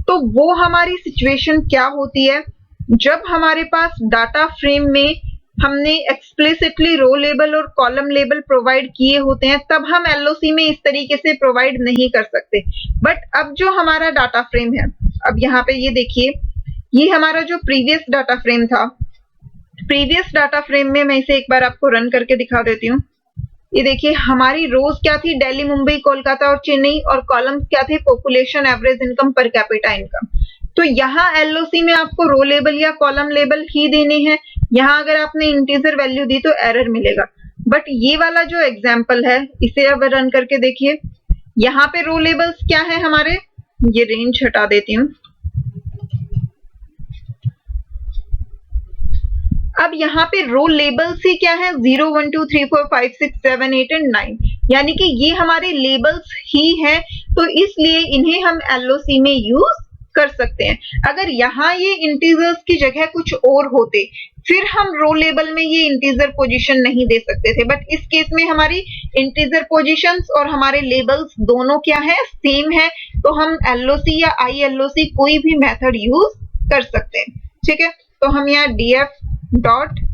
तो वो हमारी सिचुएशन क्या होती है, जब हमारे पास डाटा फ्रेम में हमने एक्सप्लिसिटली रो लेबल और कॉलम लेबल प्रोवाइड किए होते हैं, तब हम एलओसी में इस तरीके से प्रोवाइड नहीं कर सकते। बट अब जो हमारा डाटा फ्रेम है, अब यहाँ पे ये देखिए, ये हमारा जो प्रीवियस डाटा फ्रेम था, प्रीवियस डाटा फ्रेम में मैं इसे एक बार आपको रन करके दिखा देती हूँ। ये देखिए हमारी रोज क्या थी, दिल्ली, मुंबई, कोलकाता और चेन्नई, और कॉलम्स क्या थे, पॉपुलेशन, एवरेज इनकम, पर कैपिटा इनकम। तो यहाँ एलओसी में आपको रो लेबल या कॉलम लेबल ही देने हैं। यहाँ अगर आपने इंटीजर वैल्यू दी तो एरर मिलेगा। बट ये वाला जो एग्जाम्पल है इसे अब रन करके देखिए, यहाँ पे रो लेबल्स क्या है हमारे, ये रेंज हटा देती हूँ। अब यहाँ पे रो लेबल्स ही क्या है, 0 1 2 3 4 5 6 7 8 एंड 9, यानी कि ये हमारे लेबल्स ही हैं, तो इसलिए इन्हें हम एलओसी में यूज कर सकते हैं। अगर यहाँ ये इंटीजर्स की जगह कुछ और होते, फिर हम रो लेबल में ये इंटीजर पोजीशन नहीं दे सकते थे। बट इस केस में हमारी इंटीजर पोजीशंस और हमारे लेबल्स दोनों क्या है, सेम है, तो हम एलओसी या आईएलओसी कोई भी मेथड यूज कर सकते हैं, ठीक है। तो हम यहाँ df.loc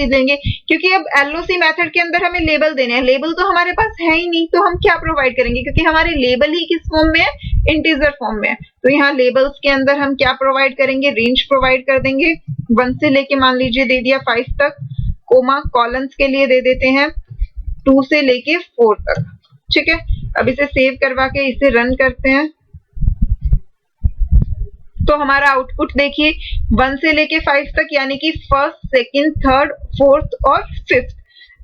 देंगे, क्योंकि अब एलओसी मेथड के अंदर हमें लेबल देने हैं। लेबल तो हमारे पास है ही नहीं, तो हम क्या प्रोवाइड करेंगे, क्योंकि हमारे लेबल ही किस फॉर्म में है, इंटीजर फॉर्म में है। तो यहाँ लेबल्स के अंदर हम क्या प्रोवाइड करेंगे, रेंज प्रोवाइड कर देंगे, 1 से लेके मान लीजिए दे दिया 5 तक, कोमा कॉलम्स के लिए दे देते हैं 2 से लेके 4 तक, ठीक है। अब इसे सेव करवा के इसे रन करते हैं, तो हमारा आउटपुट देखिए 1 से लेके 5 तक, यानी कि फर्स्ट, सेकंड, थर्ड, फोर्थ और फिफ्थ।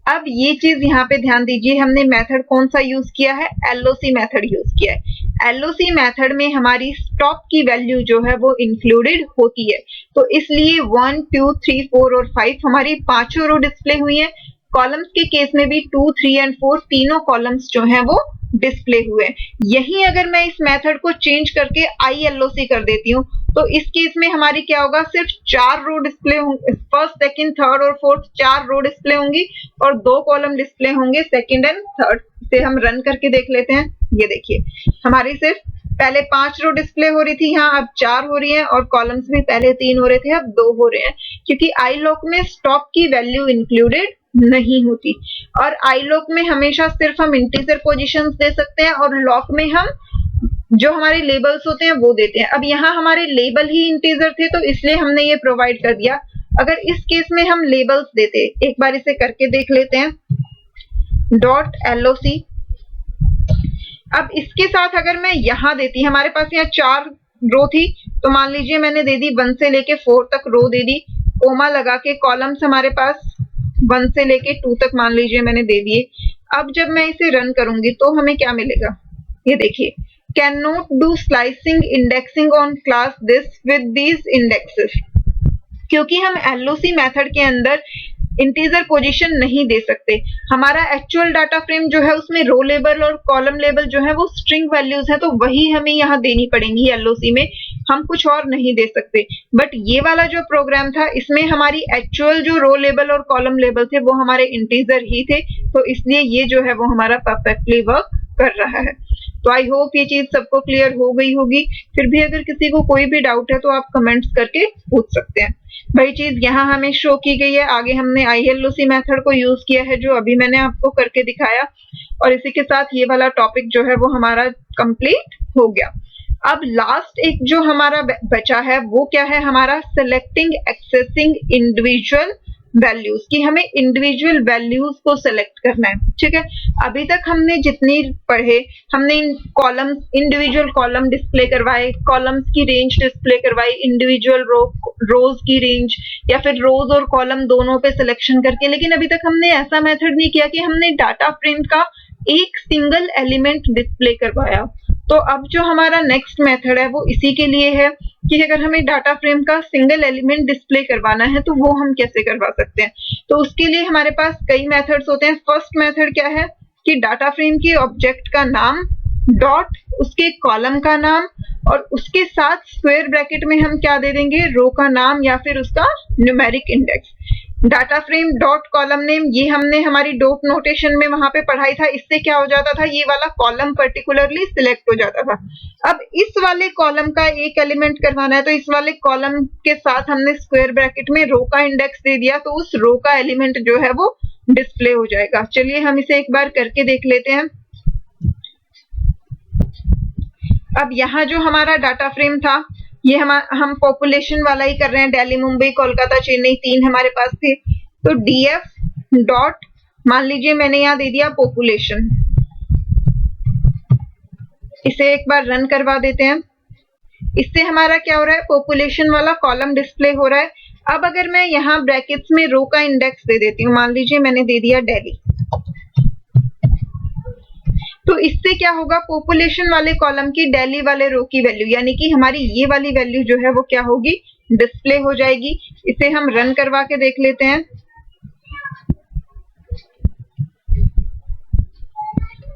अब ये चीज यहाँ पे ध्यान दीजिए, हमने मेथड कौन सा यूज किया है, एलओसी मेथड यूज किया है। एलओसी मेथड में हमारी स्टॉप की वैल्यू जो है वो इंक्लूडेड होती है, तो इसलिए 1 2 3 4 और 5 हमारी पांचों रो डिस्प्ले हुई है। कॉलम्स के केस में भी 2 3 एंड 4 तीनों कॉलम्स जो हैं वो डिस्प्ले हुए। यही अगर मैं इस मेथड को चेंज करके आईएलओसी कर देती हूँ, तो इस केस में हमारी क्या होगा, सिर्फ 4 रो डिस्प्ले होंगे, फर्स्ट, सेकंड, थर्ड और फोर्थ 4 रो डिस्प्ले होंगी, और 2 कॉलम डिस्प्ले होंगे, सेकंड एंड थर्ड। इसे हम रन करके देख लेते हैं। ये देखिए हमारी सिर्फ पहले 5 रो डिस्प्ले हो रही थी, यहाँ अब 4 हो रही हैं, और कॉलम्स भी पहले 3 हो रहे थे, अब 2 हो रहे हैं, क्योंकि आई लॉक में स्टॉप की वैल्यू इंक्लूडेड नहीं होती। और iloc में हमेशा सिर्फ हम इंटीजर पोजीशंस दे सकते हैं और loc में हम जो हमारे लेबल्स होते हैं वो देते हैं। अब यहाँ हमारे लेबल ही इंटीजर थे तो इसलिए हमने ये प्रोवाइड कर दिया। अगर इस केस में हम लेबल्स देते, एक बार इसे करके देख लेते हैं, .loc। अब इसके साथ अगर मैं यहाँ देती, हमारे पास यहाँ 4 रो थी, तो मान लीजिए मैंने दे दी 1 से लेके 4 तक रो दे दी, कोमा लगा के कॉलम्स हमारे पास 1 से लेके 2 तक मान लीजिए मैंने दे दिए। अब जब मैं इसे रन करूंगी तो हमें क्या मिलेगा, ये देखिए, can not do slicing indexing on class this with these indexes. क्योंकि हम LOC मेथड के अंदर इंटीजर पोजीशन नहीं दे सकते। हमारा एक्चुअल डाटा फ्रेम जो है उसमें रो लेबल और कॉलम लेबल जो है वो स्ट्रिंग वैल्यूज है, तो वही हमें यहाँ देनी पड़ेंगी LOC में, हम कुछ और नहीं दे सकते। बट ये वाला जो प्रोग्राम था इसमें हमारी एक्चुअल जो रो लेबल और कॉलम लेबल थे वो हमारे इंटीजर ही थे, तो इसलिए ये जो है वो हमारा परफेक्टली वर्क कर रहा है। तो आई होप ये चीज सबको क्लियर हो गई होगी। फिर भी अगर किसी को कोई भी डाउट है तो आप कमेंट्स करके पूछ सकते हैं। वही चीज यहाँ हमें शो की गई है। आगे हमने ILOC मेथड को यूज किया है जो अभी मैंने आपको करके दिखाया, और इसी के साथ ये वाला टॉपिक जो है वो हमारा कंप्लीट हो गया। अब लास्ट एक जो हमारा बचा है वो क्या है, हमारा सेलेक्टिंग एक्सेसिंग इंडिविजुअल वैल्यूज, कि हमें इंडिविजुअल वैल्यूज को सेलेक्ट करना है। ठीक है, अभी तक हमने जितनी पढ़े, हमने कॉलम्स, इंडिविजुअल कॉलम डिस्प्ले करवाए, कॉलम्स की रेंज डिस्प्ले करवाई, इंडिविजुअल रोज की रेंज, या फिर रोज और कॉलम दोनों पे सिलेक्शन करके। लेकिन अभी तक हमने ऐसा मेथड नहीं किया कि हमने डाटा फ्रेम का एक सिंगल एलिमेंट डिस्प्ले करवाया। तो अब जो हमारा नेक्स्ट मेथड है वो इसी के लिए है कि अगर हमें डाटा फ्रेम का सिंगल एलिमेंट डिस्प्ले करवाना है तो वो हम कैसे करवा सकते हैं। तो उसके लिए हमारे पास कई मेथड्स होते हैं। फर्स्ट मेथड क्या है कि डाटा फ्रेम के ऑब्जेक्ट का नाम डॉट उसके कॉलम का नाम और उसके साथ स्क्वायर ब्रैकेट में हम क्या दे देंगे, रो का नाम या फिर उसका numeric index. Data frame dot column name, ये हमने हमारी डॉट नोटेशन में वहां पे पढ़ाई था। इससे क्या हो जाता था, ये वाला कॉलम पर्टिकुलरली सिलेक्ट हो जाता था। अब इस वाले कॉलम का एक एलिमेंट करवाना है तो इस वाले कॉलम के साथ हमने स्क्वायर ब्रैकेट में रो का इंडेक्स दे दिया, तो उस रो का एलिमेंट जो है वो डिस्प्ले हो जाएगा। चलिए हम इसे एक बार करके देख लेते हैं। अब यहाँ जो हमारा डाटा फ्रेम था ये हम पॉपुलेशन वाला ही कर रहे हैं। दिल्ली, मुंबई, कोलकाता, चेन्नई 3 हमारे पास थे। तो DF डॉट, मान लीजिए मैंने यहाँ दे दिया पॉपुलेशन। इसे एक बार रन करवा देते हैं। इससे हमारा क्या हो रहा है, पॉपुलेशन वाला कॉलम डिस्प्ले हो रहा है। अब अगर मैं यहाँ ब्रैकेट्स में रो का इंडेक्स दे देती हूँ, मान लीजिए मैंने दे दिया दिल्ली, तो इससे क्या होगा, पॉपुलेशन वाले कॉलम की दिल्ली वाले रो की वैल्यू यानी कि हमारी ये वाली वैल्यू जो है वो क्या होगी, डिस्प्ले हो जाएगी। इसे हम रन करवा के देख लेते हैं।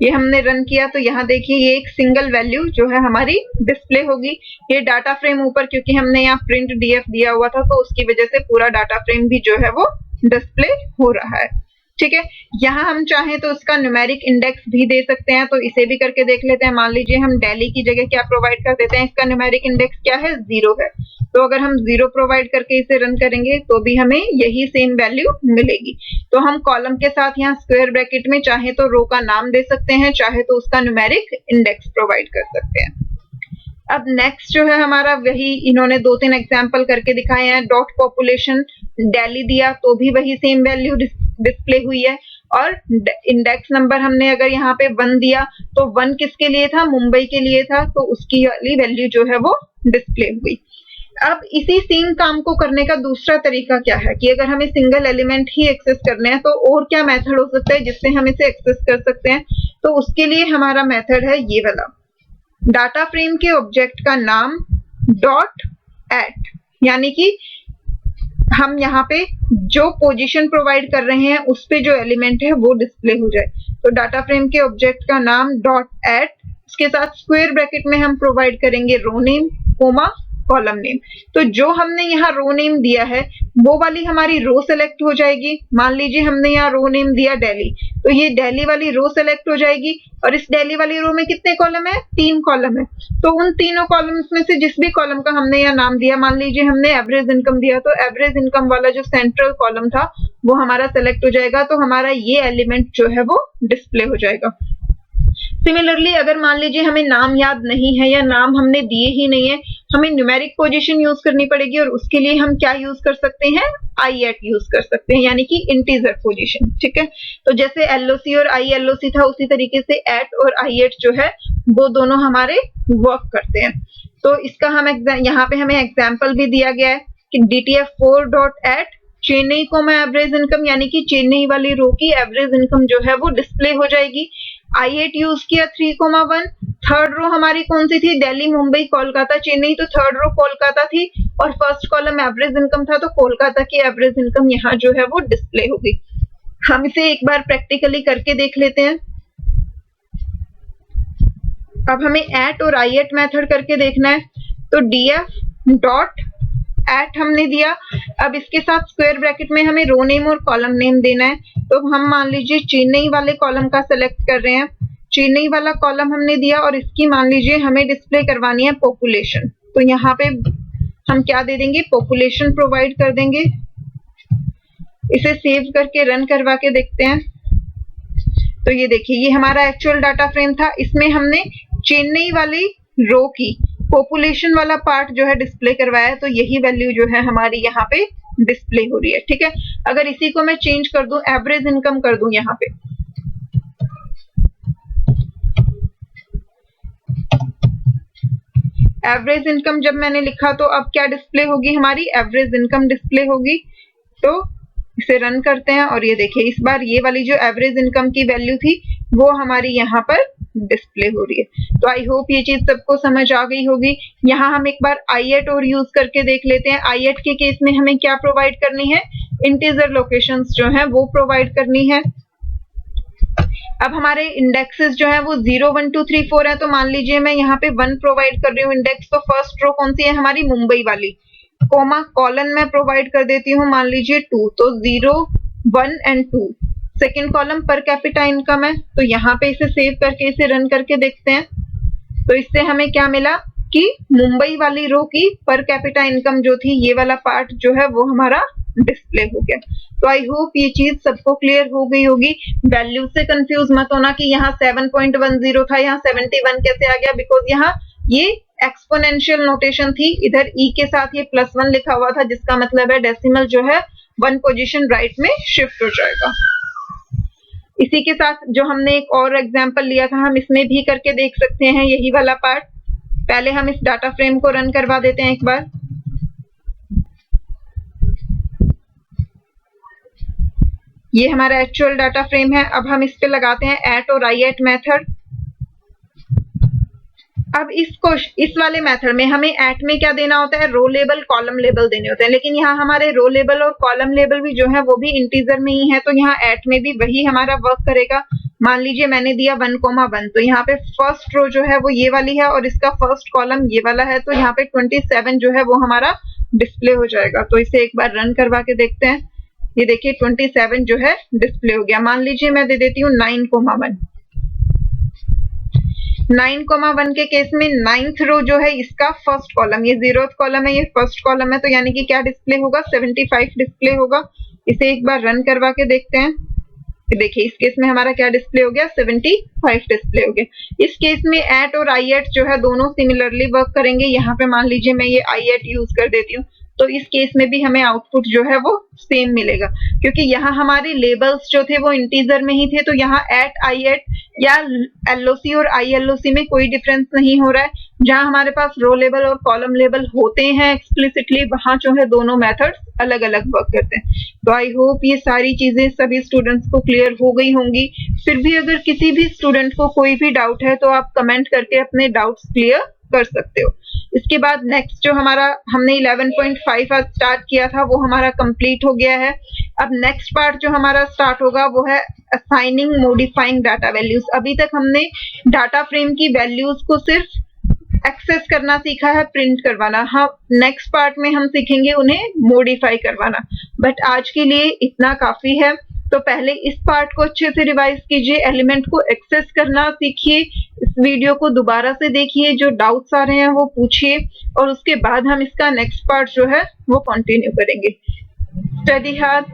ये हमने रन किया तो यहाँ देखिए ये एक सिंगल वैल्यू जो है हमारी डिस्प्ले होगी। ये डाटा फ्रेम ऊपर क्योंकि हमने यहाँ प्रिंट DF दिया हुआ था तो उसकी वजह से पूरा डाटा फ्रेम भी जो है वो डिस्प्ले हो रहा है। ठीक है, यहाँ हम चाहें तो उसका न्यूमेरिक इंडेक्स भी दे सकते हैं, तो इसे भी करके देख लेते हैं। मान लीजिए हम दिल्ली की जगह क्या प्रोवाइड कर देते हैं, इसका न्यूमेरिक इंडेक्स क्या है, 0 है। तो अगर हम 0 प्रोवाइड करके इसे रन करेंगे तो भी हमें यही सेम वैल्यू मिलेगी। तो हम कॉलम के साथ यहाँ स्क्वायर ब्रैकेट में चाहे तो रो का नाम दे सकते हैं, चाहे तो उसका न्यूमेरिक इंडेक्स प्रोवाइड कर सकते हैं। अब नेक्स्ट जो है हमारा वही, इन्होंने 2-3 एग्जाम्पल करके दिखाए हैं। डॉट पॉपुलेशन दिल्ली दिया तो भी वही सेम वैल्यू डिस्प्ले हुई है, और इंडेक्स नंबर हमने अगर यहाँ पे 1 दिया तो 1 किसके लिए था, मुंबई के लिए था, तो उसकी वाली वैल्यू जो है वो डिस्प्ले हुई। अब इसी सेम काम को करने का दूसरा तरीका क्या है कि अगर हमें सिंगल एलिमेंट ही एक्सेस करने हैं तो और क्या मेथड हो सकता है जिससे हम इसे एक्सेस कर सकते हैं। तो उसके लिए हमारा मेथड है ये वाला, डाटा फ्रेम के ऑब्जेक्ट का नाम डॉट एट, यानी कि हम यहाँ पे जो पोजीशन प्रोवाइड कर रहे हैं उस पे जो एलिमेंट है वो डिस्प्ले हो जाए। तो डाटा फ्रेम के ऑब्जेक्ट का नाम डॉट एट, उसके साथ स्क्वायर ब्रैकेट में हम प्रोवाइड करेंगे रो नेम, कोमा, कॉलम नेम। तो जो हमने यहाँ रो नेम दिया है वो वाली हमारी रो सेलेक्ट हो जाएगी। मान लीजिए हमने यहाँ रो नेम दिया दिल्ली, तो ये दिल्ली वाली रो सेलेक्ट हो जाएगी और इस दिल्ली वाली रो में कितने कॉलम है? 3 कॉलम है। तो उन तीनों कॉलम्स में से जिस भी कॉलम का हमने यहाँ नाम दिया, मान लीजिए हमने एवरेज इनकम दिया, तो एवरेज इनकम वाला जो सेंट्रल कॉलम था वो हमारा सेलेक्ट हो जाएगा। तो हमारा ये एलिमेंट जो है वो डिस्प्ले हो जाएगा। सिमिलरली अगर मान लीजिए हमें नाम याद नहीं है या नाम हमने दिए ही नहीं है, हमें न्यूमेरिक पोजीशन यूज करनी पड़ेगी और उसके लिए हम क्या यूज कर सकते हैं? आई@ यूज कर सकते हैं, यानी कि इंटीजर पोजीशन। ठीक है, तो जैसे एलओसी और ILOC था उसी तरीके से एट और आई@ जो है वो दोनों हमारे वर्क करते हैं। तो इसका हम यहाँ पे हमें एग्जाम्पल भी दिया गया है कि DTF4.at चेन्नई को एवरेज इनकम, यानी कि चेन्नई वाली रो की एवरेज इनकम जो है वो डिस्प्ले हो जाएगी। आई@ यूज किया 3,1। थर्ड रो हमारी कौन सी थी? दिल्ली, मुंबई, कोलकाता, चेन्नई, तो थर्ड रो कोलकाता थी और फर्स्ट कॉलम एवरेज इनकम था, तो कोलकाता की एवरेज इनकम यहाँ जो है वो डिस्प्ले होगी। हम इसे एक बार प्रैक्टिकली करके देख लेते हैं। अब हमें एट और आई@ मेथड करके देखना है। तो DF.at हमने दिया, अब इसके साथ स्क्वायर ब्रैकेट में हमें रो नेम और कॉलम नेम देना है। तो हम मान लीजिए चेन्नई वाले कॉलम का सेलेक्ट कर रहे हैं, चेन्नई वाला कॉलम हमने दिया और इसकी मान लीजिए हमें डिस्प्ले करवानी है पॉपुलेशन। तो यहाँ पे हम क्या दे देंगे? पॉपुलेशन प्रोवाइड कर देंगे। इसे सेव करके रन करवा के देखते हैं। तो ये देखिए, ये हमारा एक्चुअल डाटा फ्रेम था, इसमें हमने चेन्नई वाली रो की पॉपुलेशन वाला पार्ट जो है डिस्प्ले करवाया है। तो यही वैल्यू जो है हमारी यहाँ पे डिस्प्ले हो रही है। ठीक है, अगर इसी को मैं चेंज कर दूं, एवरेज इनकम कर दूं यहाँ पे, एवरेज इनकम जब मैंने लिखा तो अब क्या डिस्प्ले होगी? हमारी एवरेज इनकम डिस्प्ले होगी। तो इसे रन करते हैं और ये देखिए, इस बार ये वाली जो एवरेज इनकम की वैल्यू थी वो हमारी यहाँ पर डिस्प्ले हो रही है। तो आई होप ये चीज सबको समझ आ गई होगी। यहाँ हम एक बार आई@ और यूज करके देख लेते हैं। आई@ के केस में हमें क्या प्रोवाइड करनी है? इंटीजर लोकेशंस जो है वो प्रोवाइड करनी है। अब हमारे इंडेक्सेस जो है वो 0, 1, 2, 3, 4 है। तो मान लीजिए मैं यहाँ पे 1 प्रोवाइड कर रही हूँ इंडेक्स, तो फर्स्ट रो कौन सी है? हमारी मुंबई वाली। कोमा कॉलन में प्रोवाइड कर देती हूँ मान लीजिए 2, तो 0, 1 एंड 2। सेकेंड कॉलम पर कैपिटा इनकम है, तो यहाँ पे इसे सेव करके इसे रन करके देखते हैं। तो इससे हमें क्या मिला कि मुंबई वाली रो की पर कैपिटा इनकम जो थी, ये वाला पार्ट जो है वो हमारा डिस्प्ले हो गया। तो आई होप ये चीज सबको क्लियर हो गई होगी। वैल्यू से कंफ्यूज मत होना कि यहाँ 7.10 था, यहाँ 71 कैसे आ गया? बिकॉज यहाँ ये एक्सपोनेंशियल नोटेशन थी, इधर ई के साथ ये +1 लिखा हुआ था, जिसका मतलब है डेसिमल जो है 1 पोजीशन राइट में शिफ्ट हो जाएगा। इसी के साथ जो हमने एक और एग्जांपल लिया था, हम इसमें भी करके देख सकते हैं यही वाला पार्ट। पहले हम इस डाटा फ्रेम को रन करवा देते हैं एक बार। ये हमारा एक्चुअल डाटा फ्रेम है। अब हम इस पे लगाते हैं एट और आई@ मेथड। अब इस वाले मेथड में हमें एट में क्या देना होता है? रो लेबल, कॉलम लेबल देने होते हैं, लेकिन यहाँ हमारे रो लेबल और कॉलम लेबल भी जो है वो भी इंटीजर में ही है। तो यहाँ एट में भी वही हमारा वर्क करेगा। मान लीजिए मैंने दिया 1,1, तो यहाँ पे फर्स्ट रो जो है वो ये वाली है और इसका फर्स्ट कॉलम ये वाला है। तो यहाँ पे 27 जो है वो हमारा डिस्प्ले हो जाएगा। तो इसे एक बार रन करवा के देखते हैं। ये देखिए 27 जो है डिस्प्ले हो गया। मान लीजिए मैं दे देती हूँ 9,1। 9,1 के केस में 9th रो जो है इसका फर्स्ट कॉलम, ये 0th कॉलम है, ये फर्स्ट कॉलम है, तो यानी कि क्या डिस्प्ले होगा? 75 डिस्प्ले होगा। इसे एक बार रन करवा के देखते हैं। देखिए इस केस में हमारा क्या डिस्प्ले हो गया? 75 डिस्प्ले हो गया। इस केस में एट और आई एट जो है दोनों सिमिलरली वर्क करेंगे। यहाँ पे मान लीजिए मैं ये आई एट यूज कर देती हूँ, तो इस केस में भी हमें आउटपुट जो है वो सेम मिलेगा, क्योंकि यहाँ हमारे लेबल्स जो थे वो इंटीजर में ही थे। तो यहाँ एट, आई एट या एलओसी और आई एलओसी में कोई डिफरेंस नहीं हो रहा है। जहां हमारे पास रो लेबल और कॉलम लेबल होते हैं एक्सप्लिसिटली, वहां जो है दोनों मेथड्स अलग अलग वर्क करते हैं। तो आई होप ये सारी चीजें सभी स्टूडेंट्स को क्लियर हो गई होंगी। फिर भी अगर किसी भी स्टूडेंट को कोई भी डाउट है तो आप कमेंट करके अपने डाउट्स क्लियर कर सकते हो। इसके बाद नेक्स्ट जो हमारा हमने 11.5 आज स्टार्ट किया था वो हमारा कंप्लीट हो गया है। अब नेक्स्ट पार्ट जो हमारा स्टार्ट होगा वो है असाइनिंग मॉडिफाइंग डाटा वैल्यूज। अभी तक हमने डाटा फ्रेम की वैल्यूज को सिर्फ एक्सेस करना सीखा है, प्रिंट करवाना। हाँ, नेक्स्ट पार्ट में हम सीखेंगे उन्हें मॉडिफाई करवाना, बट आज के लिए इतना काफी है। तो पहले इस पार्ट को अच्छे से रिवाइज कीजिए, एलिमेंट को एक्सेस करना सीखिए, इस वीडियो को दोबारा से देखिए, जो डाउट्स आ रहे हैं वो पूछिए, और उसके बाद हम इसका नेक्स्ट पार्ट जो है वो कंटिन्यू करेंगे। Study hard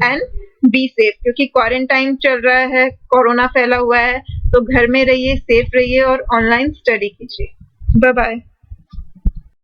and be safe, क्योंकि क्वारंटाइन चल रहा है, कोरोना फैला हुआ है, तो घर में रहिए, सेफ रहिए और ऑनलाइन स्टडी कीजिए। Bye bye.